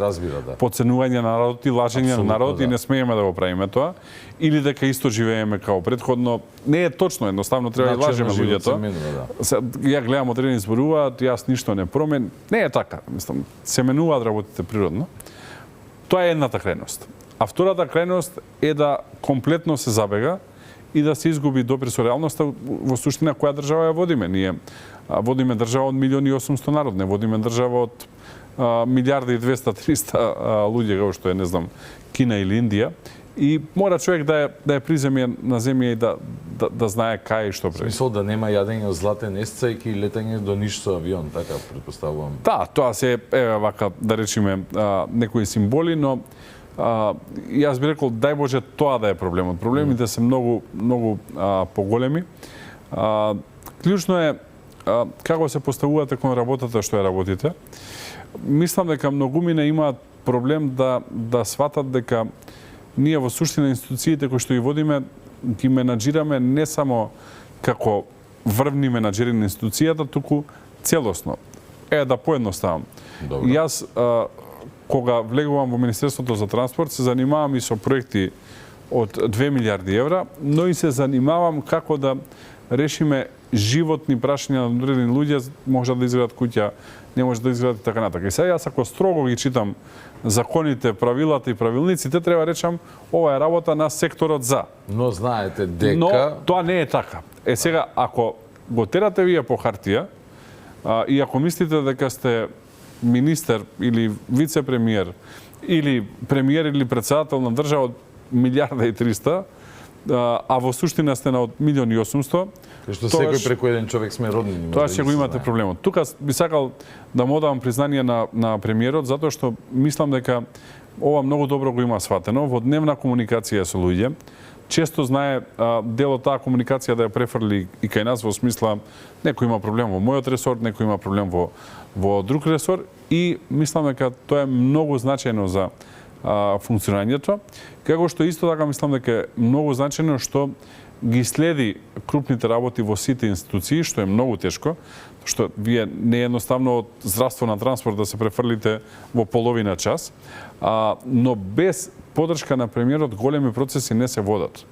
подценување на народот и лажење на народот и не смееме да го правиме тоа. Или дека исто живееме како предходно. Не е точно, едноставно треба да лажеме луѓето. Ја гледам одредени зборуваат, јас ништо не промен. Не е така, мислам, се менуваат работите природно. Тоа е едната крајност. А втората крајност е да комплетно се забега и да се изгуби допир со реалноста во суштина која држава ја водиме. Ние водиме држава од 1.800.000 народ, не водиме држава од 1.200.000-300 луѓе, како што е, не знам, Кина или Индија. И мора човек да е приземјен на земја и да знае кај и што прави. Смисол да нема јадење од златен есцајки и летање до ниш со авион, така претпоставувам. Да, тоа се вака, да речеме, некои символи, но јас би рекол, дај Боже, тоа да е проблемот. Проблемите се многу поголеми. Клучно е како се поставувате кон работата што ја работите. Мислам дека многумина имаат проблем да сватат дека ние во суштина институциите кои што ги водиме, ги менаџираме не само како врвни менаџери на институцијата, туку целосно. Да поедноставам. Јас, кога влегувам во Министерството за транспорт, се занимавам и со проекти од 2 милиарди евра, но и се занимавам како да решиме животни прашања на одредени луѓе, може да изградат куќа, не може да изградат така натака. И сега јас ако строго ги читам законите, правилата и правилниците, треба речам ова е работа на секторот за. Но знаете дека... Но тоа не е така. Сега, ако го терате вие по хартија и ако мислите дека сте министер или вице-премиер или премиер или председател на држава од 1.300.000, а во суштина сте на од 1.800.000, што секој преку еден човек сме роднини. Тоа ќе го имате проблемот. Тука би сакал да му одам признание на премиерот, затоа што мислам дека ова многу добро го има сватено во дневна комуникација со луѓе. Често знае дел од таа комуникација да ја префрли и кај нас во смисла некој има проблем во мојот ресор, некој има проблем во друг ресор и мислам дека тоа е многу значајно за функционирањето, како што исто така мислам дека е многу значајно што ги следи крупните работи во сите институции, што е многу тешко, што вие не е едноставно од здравство на транспорт да се префрлите во половина час, но без поддршка на премиерот големи процеси не се водат.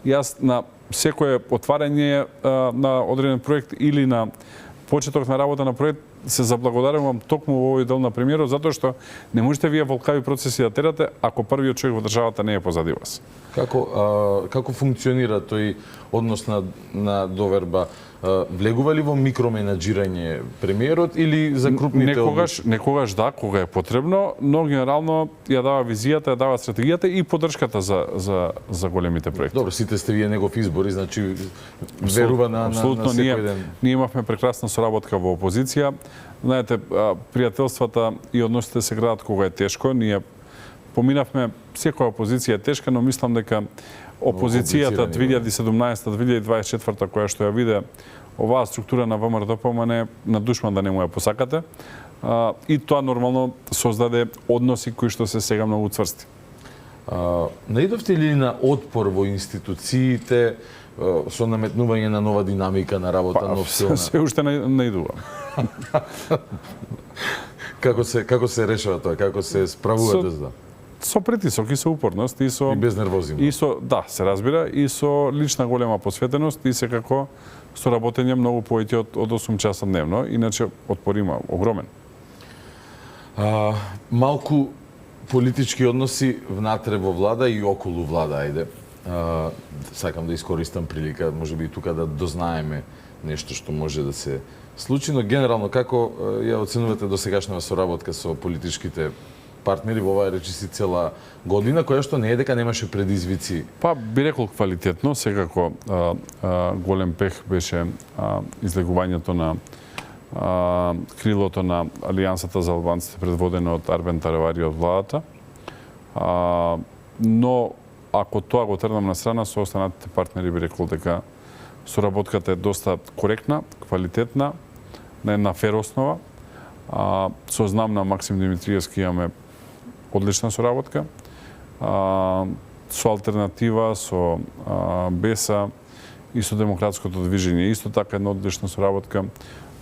Јас на секое отварање на одреден проект или на почеток на работа на проект се заблагодарувам токму во овој дел на премиерот, затоа што не можете вие волкави процеси да терате ако првиот човек во државата не е позади вас. Како функционира тој однос на доверба? Влегува ли во микроменаџирање премиерот или за крупните Некогаш да, кога е потребно, но генерално ја дава визијата, ја дава стратегијата и поддршката за големите проекти. Добро, сите сте вие негов избор, значи верува на секој ден. Ние имавме прекрасна соработка во опозиција. Знаете, пријателствата и односите се градат кога е тешко. Ние поминавме, секоја опозиција е тешка, но мислам дека опозицијата 2017-2024 која што ја виде оваа структура на ВМРО-ДПМН на душман да не му ја посакате. И тоа нормално создаде односи кои што се сега многу цврсти. Наидовте ли на отпор во институциите со наметнување на нова динамика на работа, нов стил? Се уште наидувам. Како се решава тоа? Како се справувате за тоа? Со притисок и со упорност и без нервозизм. Да, се разбира, и со лична голема посветеност и секако со работење многу повеќе од 8 часа дневно, иначе отпор има огромен. Малку политички односи внатре во влада и околу влада, ајде. Сакам да искористам прилика, можеби и тука да дознаеме нешто што може да се случи, но генерално како ја оценувате досегашната соработка со политичките партнери во оваа речиси цела година, која што не е дека немаше предизвици? Би рекол квалитетно, секако голем пех беше излегувањето на крилото на Алијансата за албанците предводено од Арбен Таравари од владата. Но ако тоа го трнам на страна, со останатите партнери би рекол дека соработката е доста коректна, квалитетна, на една фер основа. Со знам на Максим Димитриевски имаме одлична соработка. Со Алтернатива, со БЕСА и со Демократското движење исто така една одлична соработка.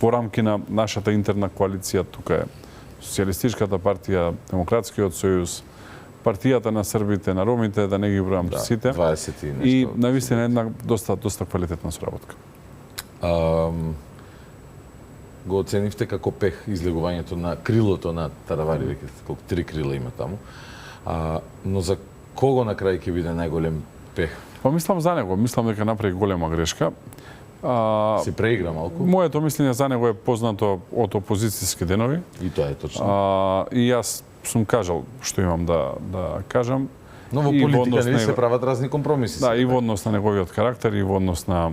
Во рамки на нашата интерна коалиција, тука е Социјалистичката партија, Демократскиот сојуз, партијата на србите, на ромите, да не ги бројам сите. 20 и нешто. И навистина една доста квалитетна соработка. Го оценивте како пех излегувањето на крилото на Таравари, веќе колку 3 крила има таму. Но за кого на крај ќе биде најголем пех? Мислам за него, мислам дека направи голема грешка. Се преигра малку? Моето мислење за него е познато од опозицијски денови. И тоа е точно. И јас сум кажал што имам да кажам. Но во политика не се прават разни компромиси. Да, и во однос на неговиот карактер, и во однос на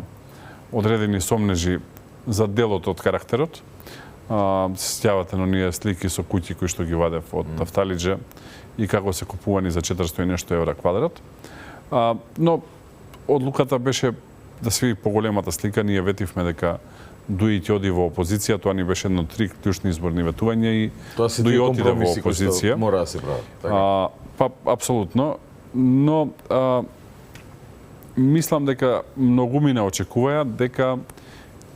одредени сомнежи за делот од карактерот. Се сеќавате на оние слики со куќи кои што ги вадев од Тафталиџе и како се купувани за 400 и нешто евра квадрат. Но одлуката беше да се види поголемата слика. Ние ветивме дека Дуи ќе оди во опозиција, тоа ни беше едно 3 клучни изборни ветувања и Дуи отиде во опозиција. Мора да се прави. Апсолутно. Но мислам дека многумина очекуваја дека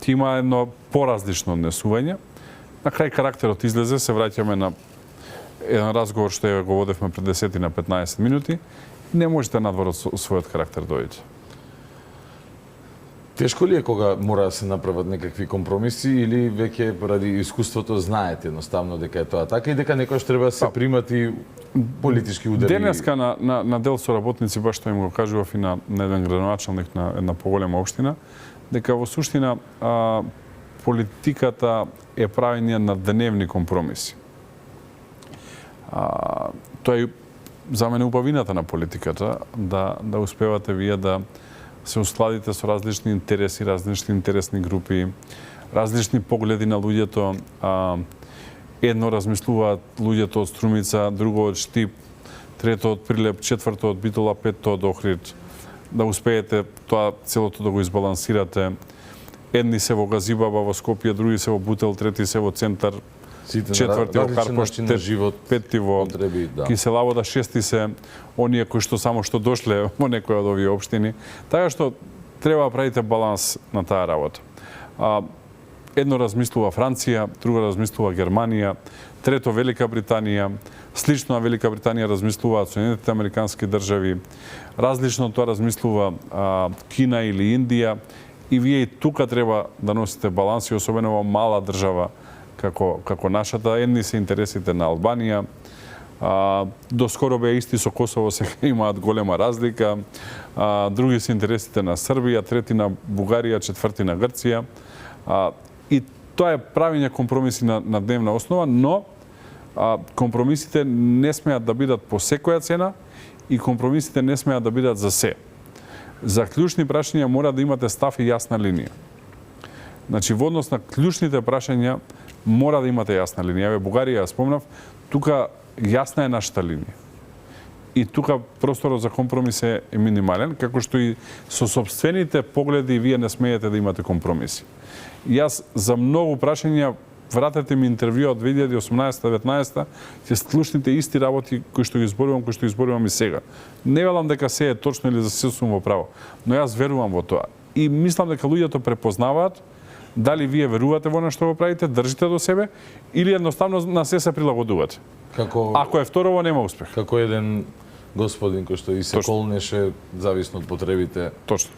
ќе има едно поразлично однесување. На крај карактерот излезе, се враќаме на еден разговор што ја го водевме пред 10 на 15 минути. Не можете надвор од својот карактер дојде. Тешко ли е кога мора да се направат некакви компромиси или веќе ради искуството знаете едноставно дека е тоа така и дека некојаш треба да се примат и политички удари? Денеска на дел соработници баш што им го кажував и на еден градоначалник на една поголема општина, дека во суштина политиката е правење на дневни компромиси. Тоа е за мене убавината на политиката, да успевате вие да се ускладите со различни интереси, различни интересни групи, различни погледи на луѓето. Едно размислуваат луѓето од Струмица, друго од Штип, трето од Прилеп, четврто од Битола, петто од Охрид. Да успеете тоа целото да го избалансирате. Едни се во Газибаба, во Скопје, други се во Бутел, трети се во Центар, четврти во Карпош, петти во Киселавода, шести се оние кои што само што дошле во некој од овие општини. Така што треба да правите баланс на таа работа. Едно размислува Франција, друго размислува Германија, трето Велика Британија, слично на Велика Британија размислуваат Соединетите Американски држави, различно тоа размислува Кина или Индија, и вие и тука треба да носите баланс, и особено во мала држава како нашата. Едни се интересите на Албанија, доскоро беа исти со Косово, сега имаат голема разлика. Други се интересите на Србија, трети на Бугарија, четврти на Грција. И тоа е правење компромиси на дневна основа, но компромисите не смеат да бидат по секоја цена и компромисите не смеат да бидат за се. За клучни прашања мора да имате став и јасна линија. Значи, во однос на клучните прашања мора да имате јасна линија. Бугарија, ја спомнав, тука јасна е нашата линија. И тука просторот за компромис е минимален, како што и со сопствените погледи вие не смеете да имате компромиси. Јас за многу прашања, вратете ми интервју од 2018-19, ќе слушните исти работи кои што ги изборувам и сега. Не велам дека се е точно или за се сум во право, но јас верувам во тоа. И мислам дека луѓето препознаваат дали вие верувате во нешто го правите, држите до себе, или едноставно на се прилагодувате. Ако е второво, нема успех. Како еден господин кој што и се колнеше зависно од потребите. Точно.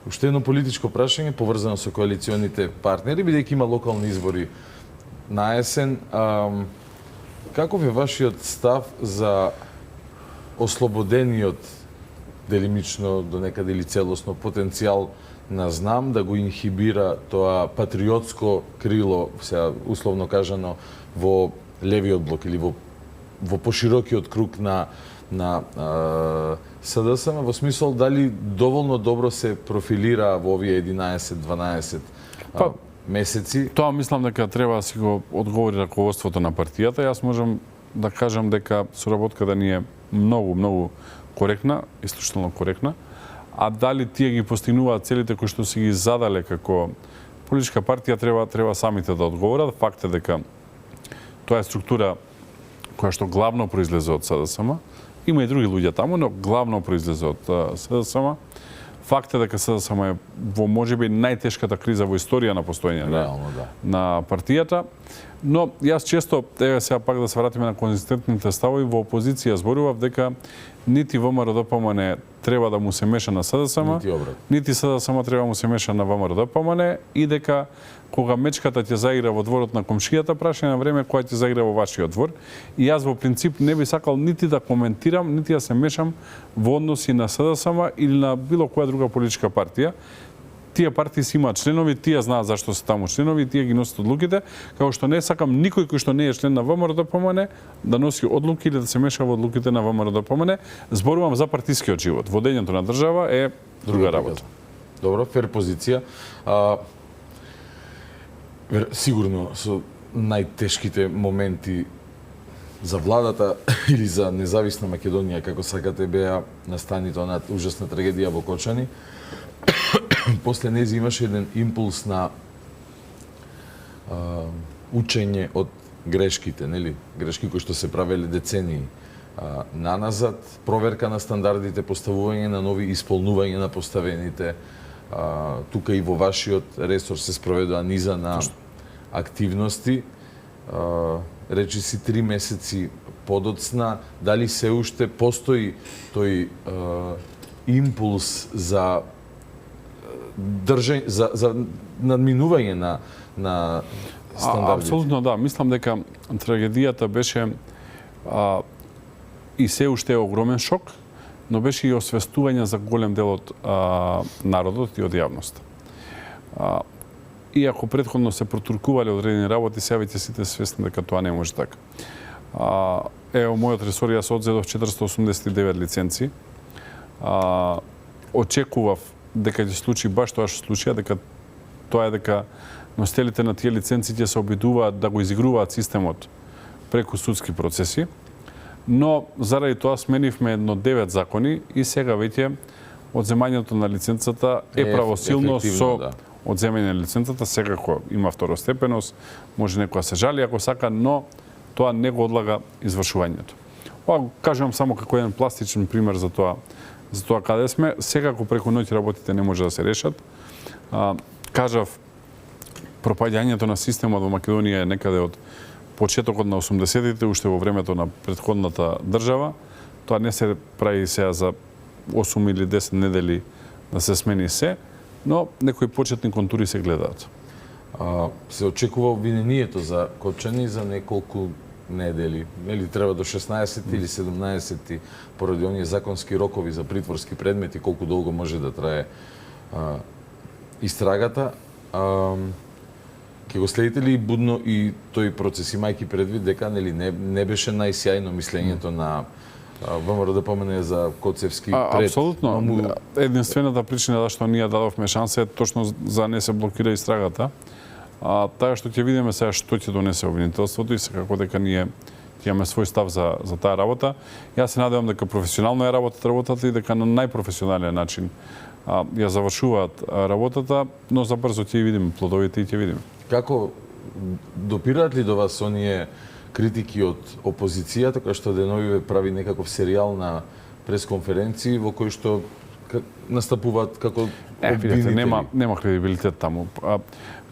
Уште едно политичко прашање поврзано со коалиционите партнери, бидејќи има локални избори на есен. Каков е вашиот став за ослободениот делимично до некаде или целосно потенцијал на знам да го инхибира тоа патриотско крило, сега условно кажано, во левиот блок или во поширокиот круг на СДСМ, во смисол дали доволно добро се профилира во овие 11-12 месеци? Тоа мислам дека треба да си го одговори раководството на партијата. Јас можам да кажам дека соработката ни е многу коректна, исклучително коректна. А дали тие ги постигнуваат целите кои што си ги задале како политичка партија, треба самите да одговорат. Факт е дека тоа е структура која што главно произлезе од СДСМ. Има и други луѓе таму, но главно произлезе од СДСМ. Факт е дека СДСМ е во можеби најтешката криза во историја на постоење на партијата. Но јас често, сега пак да се вратиме на конзистентните ставови, во опозиција зборував дека нити ВМРО-ДПМН треба да му се меша на СДСМ, нити СДСМ треба да му се меша на ВМРО-ДПМН, и дека кога мечката ќе заигра во дворот на комшијата, прашање на време која ќе заигра во вашиот двор. И јас во принцип не би сакал нити да коментирам, нити да се мешам во односи на СДСМ или на било која друга политичка партија. Тие партии си имаат членови, тие знаат зашто се таму членови, тие ги носат одлуките, како што не сакам никој кој што не е член на ВМРО-ДПМН да носи одлуки или да се меша во одлуките на ВМРО-ДПМН. Зборувам за партискиот живот. Водењето на држава е друга работа. Добро, фер позиција. Сигурно со најтешките моменти за владата или за независна Македонија, како сакате, беа настаните онаа ужасна трагедија во Кочани. После нејзи имаше еден импулс на учење од грешките, нели? Грешки кои што се правеле децении наназад, проверка на стандардите, поставување на нови, исполнување на поставените. Тука и во вашиот ресор се спроведува низа на активности. Речи си 3 месеци подоцна, дали се уште постои тој импулс за за надминување на стандардите? Апсолутно да. Мислам дека трагедијата беше и се уште е огромен шок, но беше и освестување за голем дел од народот и од јавноста. Иако претходно се протуркувале одредени работи, сега веќе сите свесни дека тоа не може така. Ево, мојот ресор, јас одзедов 489 лиценци. Очекував дека ќе случи баш тоа што случија, дека тоа е дека носителите на тие лиценци ќе се обидуваат да го изигруваат системот преку судски процеси, но заради тоа сменивме едно 9 закони и сега веќе одземањето на лиценцата е правосилно со одземање на лиценцата, секако има второстепеност, може некоја се жали ако сака, но тоа не го одлага извршувањето. Ова кажувам само како еден пластичен пример за тоа каде сме. Секако преку ноќ работите не може да се решат. Кажав, пропаѓањето на системот во Македонија е некаде од почетокот на 80-тите, уште во времето на претходната држава. Тоа не се прави сега за 8 или 10 недели да се смени се, но некои почетни контури се гледаат. се очекува обвинението за Копчани за неколку недели. Нели треба до 16 или 17 поради оние законски рокови за притворски предмети, колку долго може да трае истрагата. Ќе го следите ли будно и тој процес, имајќи предвид дека нели не беше најсјајно мислењето на ВМРО-ДПМН за Коцевски пред? Апсолутно. Единствената причина зашто ние дадовме шанса е точно за не се блокира истрагата. Таа што ќе видиме сега што ќе донесе обвинителството и секако дека ние имаме свој став за таа работа. Јас се надевам дека професионално ја работата и дека на најпрофесионален начин ја завршуваат работата, но за брзо ќе видиме плодовите и ќе видиме. Како допираат ли до вас оние критики од опозицијата, која што деновиве прави некаков серијал на пресконференции во кој што настапуваат како обвинители? Нема кредибилитет таму.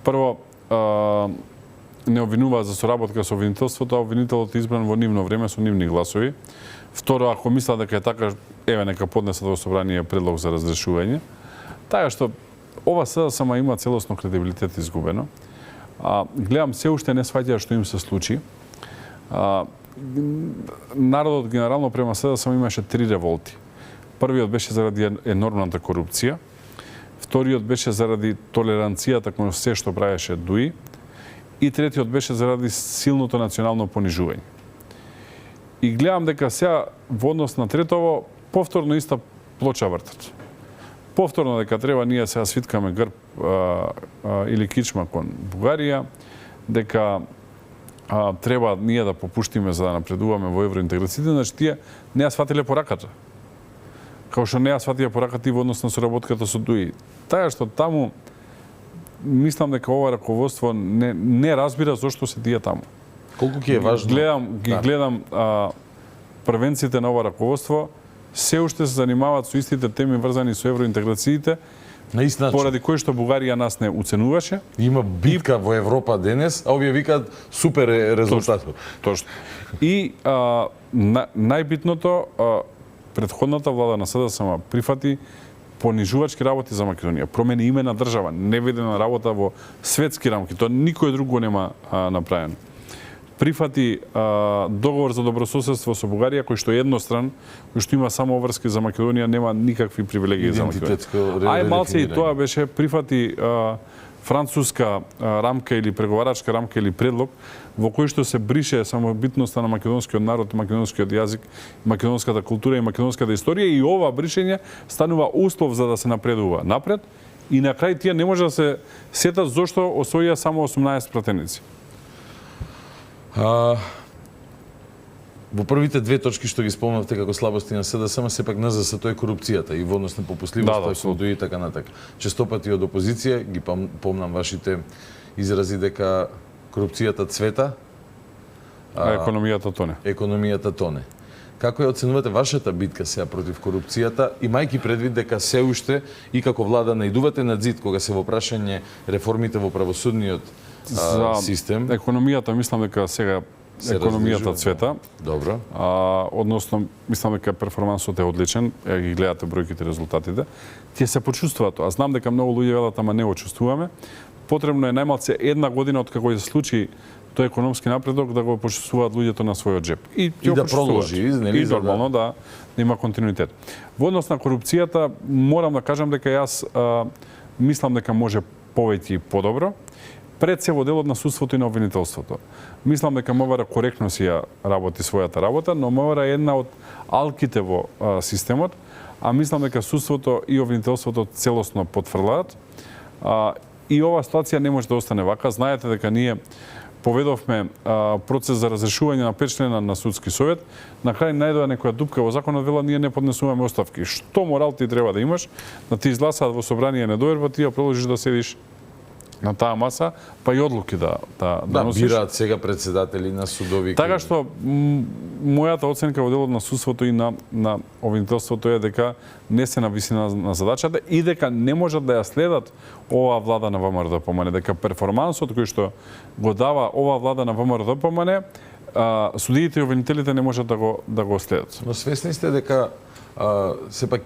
Прво, не обвинуваат за соработка со обвинителството, а обвинителот е избран во нивно време со нивни гласови. Второ, ако мислат дека е така, еве нека поднесат во собрание предлог за разрешување. Така што ова СДСМ има целосно кредибилитет изгубено. Гледам, се уште не сваќа што им се случи. Народот генерално према СДСМ имаше 3 револти. Првиот беше заради енормната корупција, вториот беше заради толеранцијата кон се што правеше ДУИ и третиот беше заради силното национално понижување. И гледам дека сега во однос на третово повторно иста плоча вртат. Повторно дека треба ние сега свиткаме грб или кичма кон Бугарија, дека треба ние да попуштиме за да напредуваме во евроинтеграцијата, значи тие не ја сватиле пораката. Као што не ја сватија пораката и во однос на соработката со ДУИ. Така што таму мислам дека ова раководство не разбира зошто се тие таму. Колку ќе е важно? Гледам првенците на ова раководство, се уште се занимаваат со истите теми врзани со евроинтеграциите, поради кој што Бугарија нас не уценуваше. Има битка во Европа денес, а овие викаат супер е резултатот. Точно. И најбитното, претходната влада на СДСМ прифати понижувачки работи за Македонија. Промени име на држава, невидена работа во светски рамки. Тоа никој друг го нема направено. Прифати договор за добрососедство со Бугарија, кој што е едностран, кој што има само обврски за Македонија, нема никакви привилегии за Македонија. Ај малце и тоа беше, прифати француска рамка или преговарачка рамка или предлог, во кој што се брише самобитноста на македонскиот народ, македонскиот јазик, македонската култура и македонската историја, и ова бришење станува услов за да се напредува напред, и на крај тие не може да се сетат зошто освоија само 18 пратеници. Во првите две точки што ги спомнавте како слабости на СДСМ, сепак НЗС-то е корупцијата и во однос на попусливоста со ДУИ и така натака. Честопати од опозиција ги помнам вашите изрази дека корупцијата цвета, а економијата тоне. Економијата тоне. Како ја оценувате вашата битка сега против корупцијата, имајќи предвид дека се уште и како влада наидувате на зид кога се во прашање реформите во правосудниот систем? Економијата мислам дека сега економијата цвета. Добро. Односно, мислам дека перформансот е одличен, ги гледате бројките, резултатите. Тие се почувствуваат тоа. Знам дека многу луѓе велат, ама не го чувствуваме. Потребно е најмалце една година од како се случи тој економски напредок да го почувствуваат луѓето на својот джеп. И да продолжи, и нормално да има континуитет. Во однос на корупцијата, морам да кажам дека јас мислам дека може повеќе и подобро. Пред се во делот на судството и на обвинителството. Мислам дека МВР коректно си ја работи својата работа, но МВР е една од алките во системот, а мислам дека судството и обвинителството целосно потврлаат. И ова ситуација не може да остане вака. Знаете дека ние поведовме процес за разрешување на 5 члена на судски совет. На крај најдоа некоја дупка во законот, вела ние не поднесуваме оставки. Што морал ти треба да имаш, да ти изгласаат во собрание недоверба, ти ја продолжиш да седиш на таа маса, па и одлуки да носиш. Бираат сега председатели на судови. Така што мојата оценка во делот на судството и на обвинителството е дека не се на висина на задачата и дека не можат да ја следат оваа влада на ВМРО-ДПМН, дека перформансот кој што го дава оваа влада на ВМРО-ДПМН, судиите и обвинителите не можат да го следат. Но свесни сте дека сепак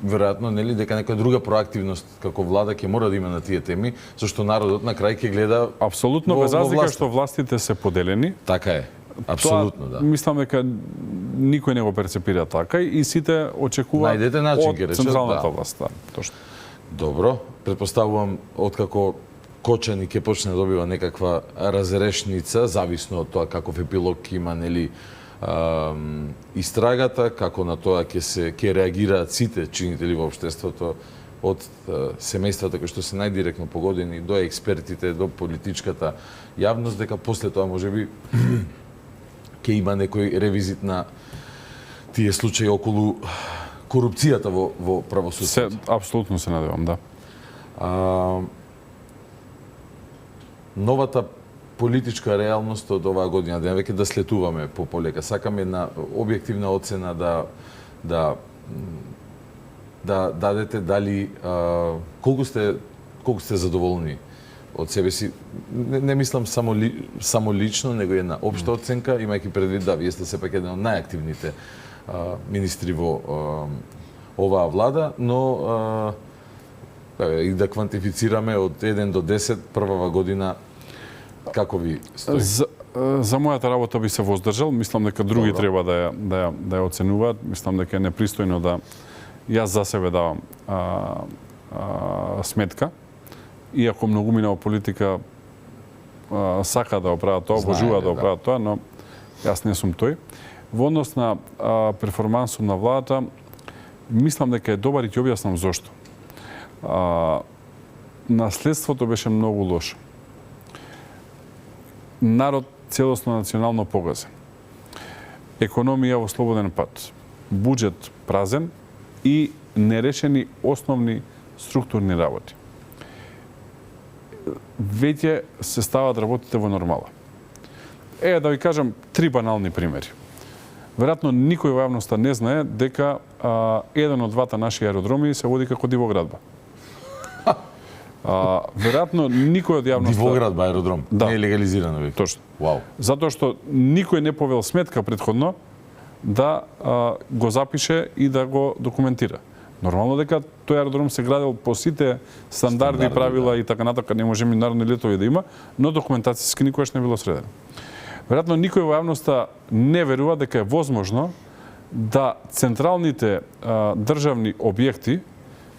веројатно нели дека некоја друга проактивност како влада ќе мора да има на тие теми, зашто народот на крај ќе гледа апсолутно без разлика што властите се поделени. Така е. Апсолутно, да. Мислам дека никој не го перцепира така и сите очекуваат најдете начин, од централната власт, да, точно. Добро, претпоставувам откако Кочани ќе почне да добива некаква разрешница, зависно од тоа каков епилог има нели истрагата, како на тоа ќе реагираат сите чинители во општеството, од семејствата кои што се најдиректно погодени до експертите, до политичката јавност, дека после тоа можеби ќе има некој ревизит на тие случаи околу корупцијата во правосудството. Апсолутно се надевам, да. Новата политичка реалност од оваа година, ден веќе да слетуваме по полека. Сакаме една објективна оцена да дадете дали колку сте задоволни од себе си. Не мислам само лично, него една општа оценка, имајќи предвид да вие сте сепак еден од најактивните министри во оваа влада, но и да квантифицираме од 1 до 10 првава година како ви стои? За мојата работа би се воздржал, мислам дека други треба да ја оценуваат, мислам дека е непристојно да јас за себе давам сметка, иако многумина во политика сака да оправат тоа, обожува да оправат тоа, но јас не сум тој. Во однос на перформансот на владата, мислам дека е добар и ќе објаснам зошто. Наследството беше многу лошо. Народ целосно национално погазен. Економија во слободен пат. Буџет празен и нерешени основни структурни работи. Веќе се стават работите во нормала. Да ви кажам 3 банални примери. Веројатно никој во јавноста не знае дека еден од двата наши аеродроми се води како дивоградба. Веројатно никој од јавноста... Дивоградба аеродром, не е легализирано веќе. Точно. Вау. Затоа што никој не повел сметка претходно да го запише и да го документира. Нормално дека тој аеродром се градел по сите стандарди, правила и така натака, не може меѓународни летови да има, но документацијски никогаш не било средено. Веројатно никој во јавноста не верува дека е возможно да централните државни објекти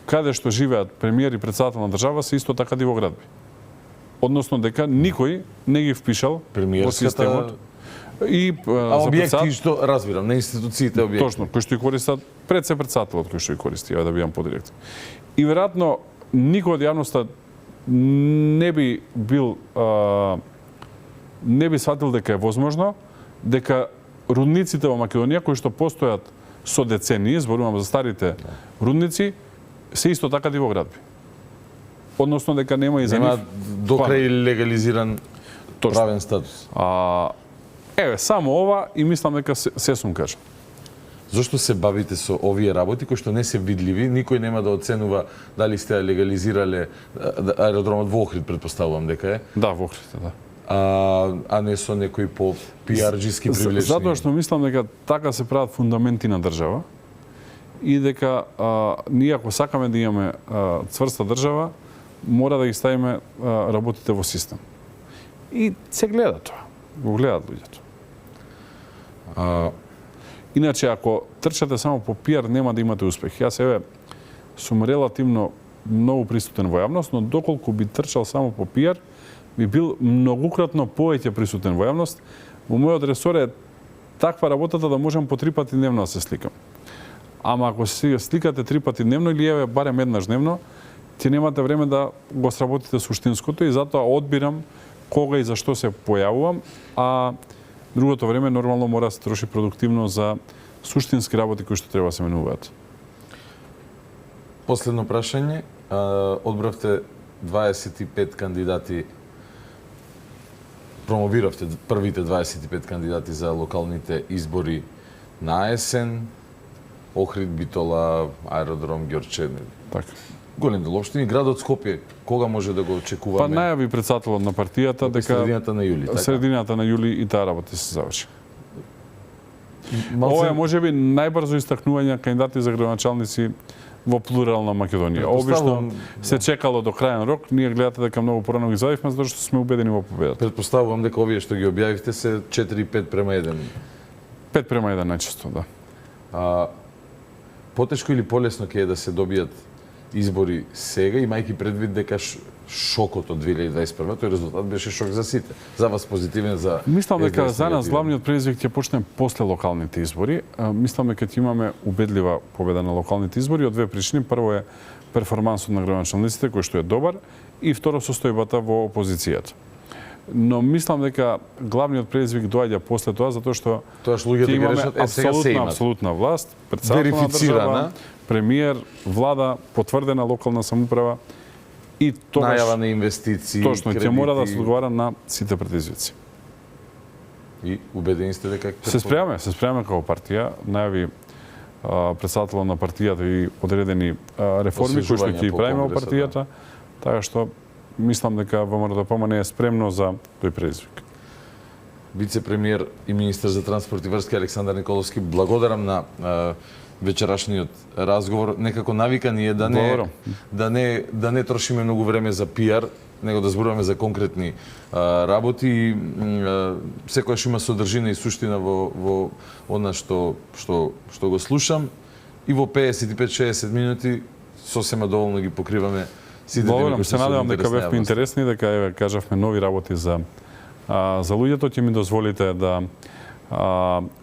каде што живеат премиер и председател на држава се исто така дивоградби. Односно дека никој не ги впишал во системот. И објекти што разбирам, на институциите објекти. Точно, кои што ги користат председателот кој што ги користи, да бидам подиректен. И веројатно никој од јавноста не би сватил дека е возможно дека рудниците во Македонија кои што постојат со децении, зборувам за старите рудници, се исто така дивоградби. Односно дека нема и за нив докрај легализиран правен статус. Само ова и мислам дека се сум кажа. Зошто се бавите со овие работи кои што не се видливи? Никој нема да оценува дали сте легализирале аеродромот во Охрид, претпоставувам дека е. Да, во Охрид, да. А не со некои по пиарџиски привлечени. Затоа што мислам дека така се прават фундаменти на држава и дека ние ако сакаме да имаме цврста држава, мора да ги ставиме работите во систем. И се гледа тоа. Го гледаат луѓето. Иначе, ако трчате само по пиар, нема да имате успех. Јас сум релативно многу присутен во јавност, но доколку би трчал само по пиар, би бил многукратно повеќе присутен во јавност. Во мојот ресор е таква работата да можам по 3 пати дневно да се сликам. Ама ако се сликате 3 пати дневно или барем еднаш дневно, ти немате време да го сработите суштинското и затоа одбирам кога и зашто се појавувам, а другото време нормално мора да се троши продуктивно за суштински работи кои што треба да се менуваат. Последно прашање. Одбравте 25 кандидати, промовиравте првите 25 кандидати за локалните избори на есен, Охрид, Битола, аеродром, Ѓорче. Така. Голем дел општини, градот Скопје, кога може да го очекуваме? Најави председателот на партијата дека средината на јули, така? Средината на јули и таа работа се заврши. Ова е можеби најбрзо истакнување кандидати за градоначалници во плурална Македонија. Обично се чекало до крајен рок, ние гледате дека многу порано ги завивме затоа што сме убедени во победата. Предпоставувам дека овие што ги објавивте се 4-5:1. 5:1 најчесто, да. Потешко или полесно ќе е да се добијат избори сега, имајќи предвид дека шокот од 2021, тој резултат беше шок за сите. За вас позитивен, за Мислам дека за нас главниот предизвик ќе почне после локалните избори. Мислам дека ќе имаме убедлива победа на локалните избори од две причини. Прво е перформансот на градоначалниците кој што е добар и второ состојбата во опозицијата. Но мислам дека главниот предизвик доаѓа после тоа затоа што луѓето ги решат сега се имат апсолутна власт, председател на држава, премиер, влада, потврдена локална самоуправа и тогаш најава на инвестиции, точно ќе мора да се одговара на сите предизвици. И убедени сте дека се спремаме како партија, најави председателот на партијата и одредени реформи кои што ќе ги правиме во партијата, така што мислам дека ВМРО-ДПМН е спремно за тој предизвик. Вице-премиер и министер за транспорт и врски Александар Николовски, благодарам на вечерашниот разговор. Некако навика ни е да не трошиме многу време за пиар, него да зборуваме за конкретни работи. Секојаш има содржина и суштина во она што го слушам и во 55-60 минути сосема доволно ги покриваме сите теми кои се надевам дека бевме интересни, дека еве кажавме нови работи за луѓето. Ќе ми дозволите да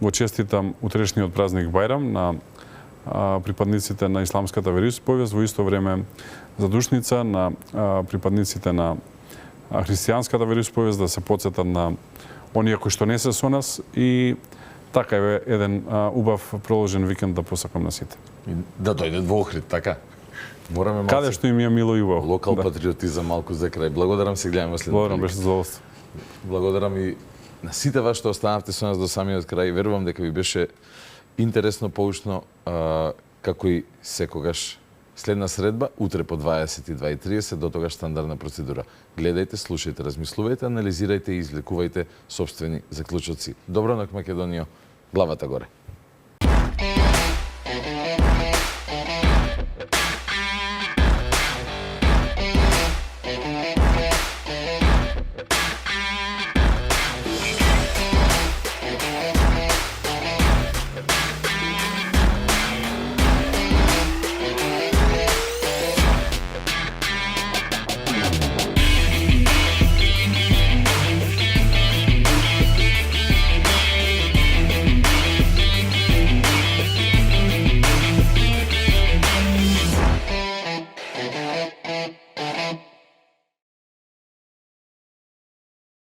го честитам утрешниот празник Бајрам на припадниците на исламската вероисповест, во исто време задушница на припадниците на христијанската вероисповест, да се потсетат на оние кои што не се со нас и така е еден убав проложен викенд да посакам на сите. Да дојдат во Охрид, така? Мораме малку. Каде што им е мило и убаво. Локал патриотизам малку за крај. Благодарам, се гледаме следната. Благодарам, беше задоволство. Благодарам и на сите вас што останавте со нас до самиот крај. Верувам дека ви беше интересно, поучно, како и секогаш. Следна средба, утре по 22:30, до тогаш стандардна процедура. Гледајте, слушајте, размислувајте, анализирајте и извлекувајте сопствени заклучоци. Добро ног, Македонија, главата горе.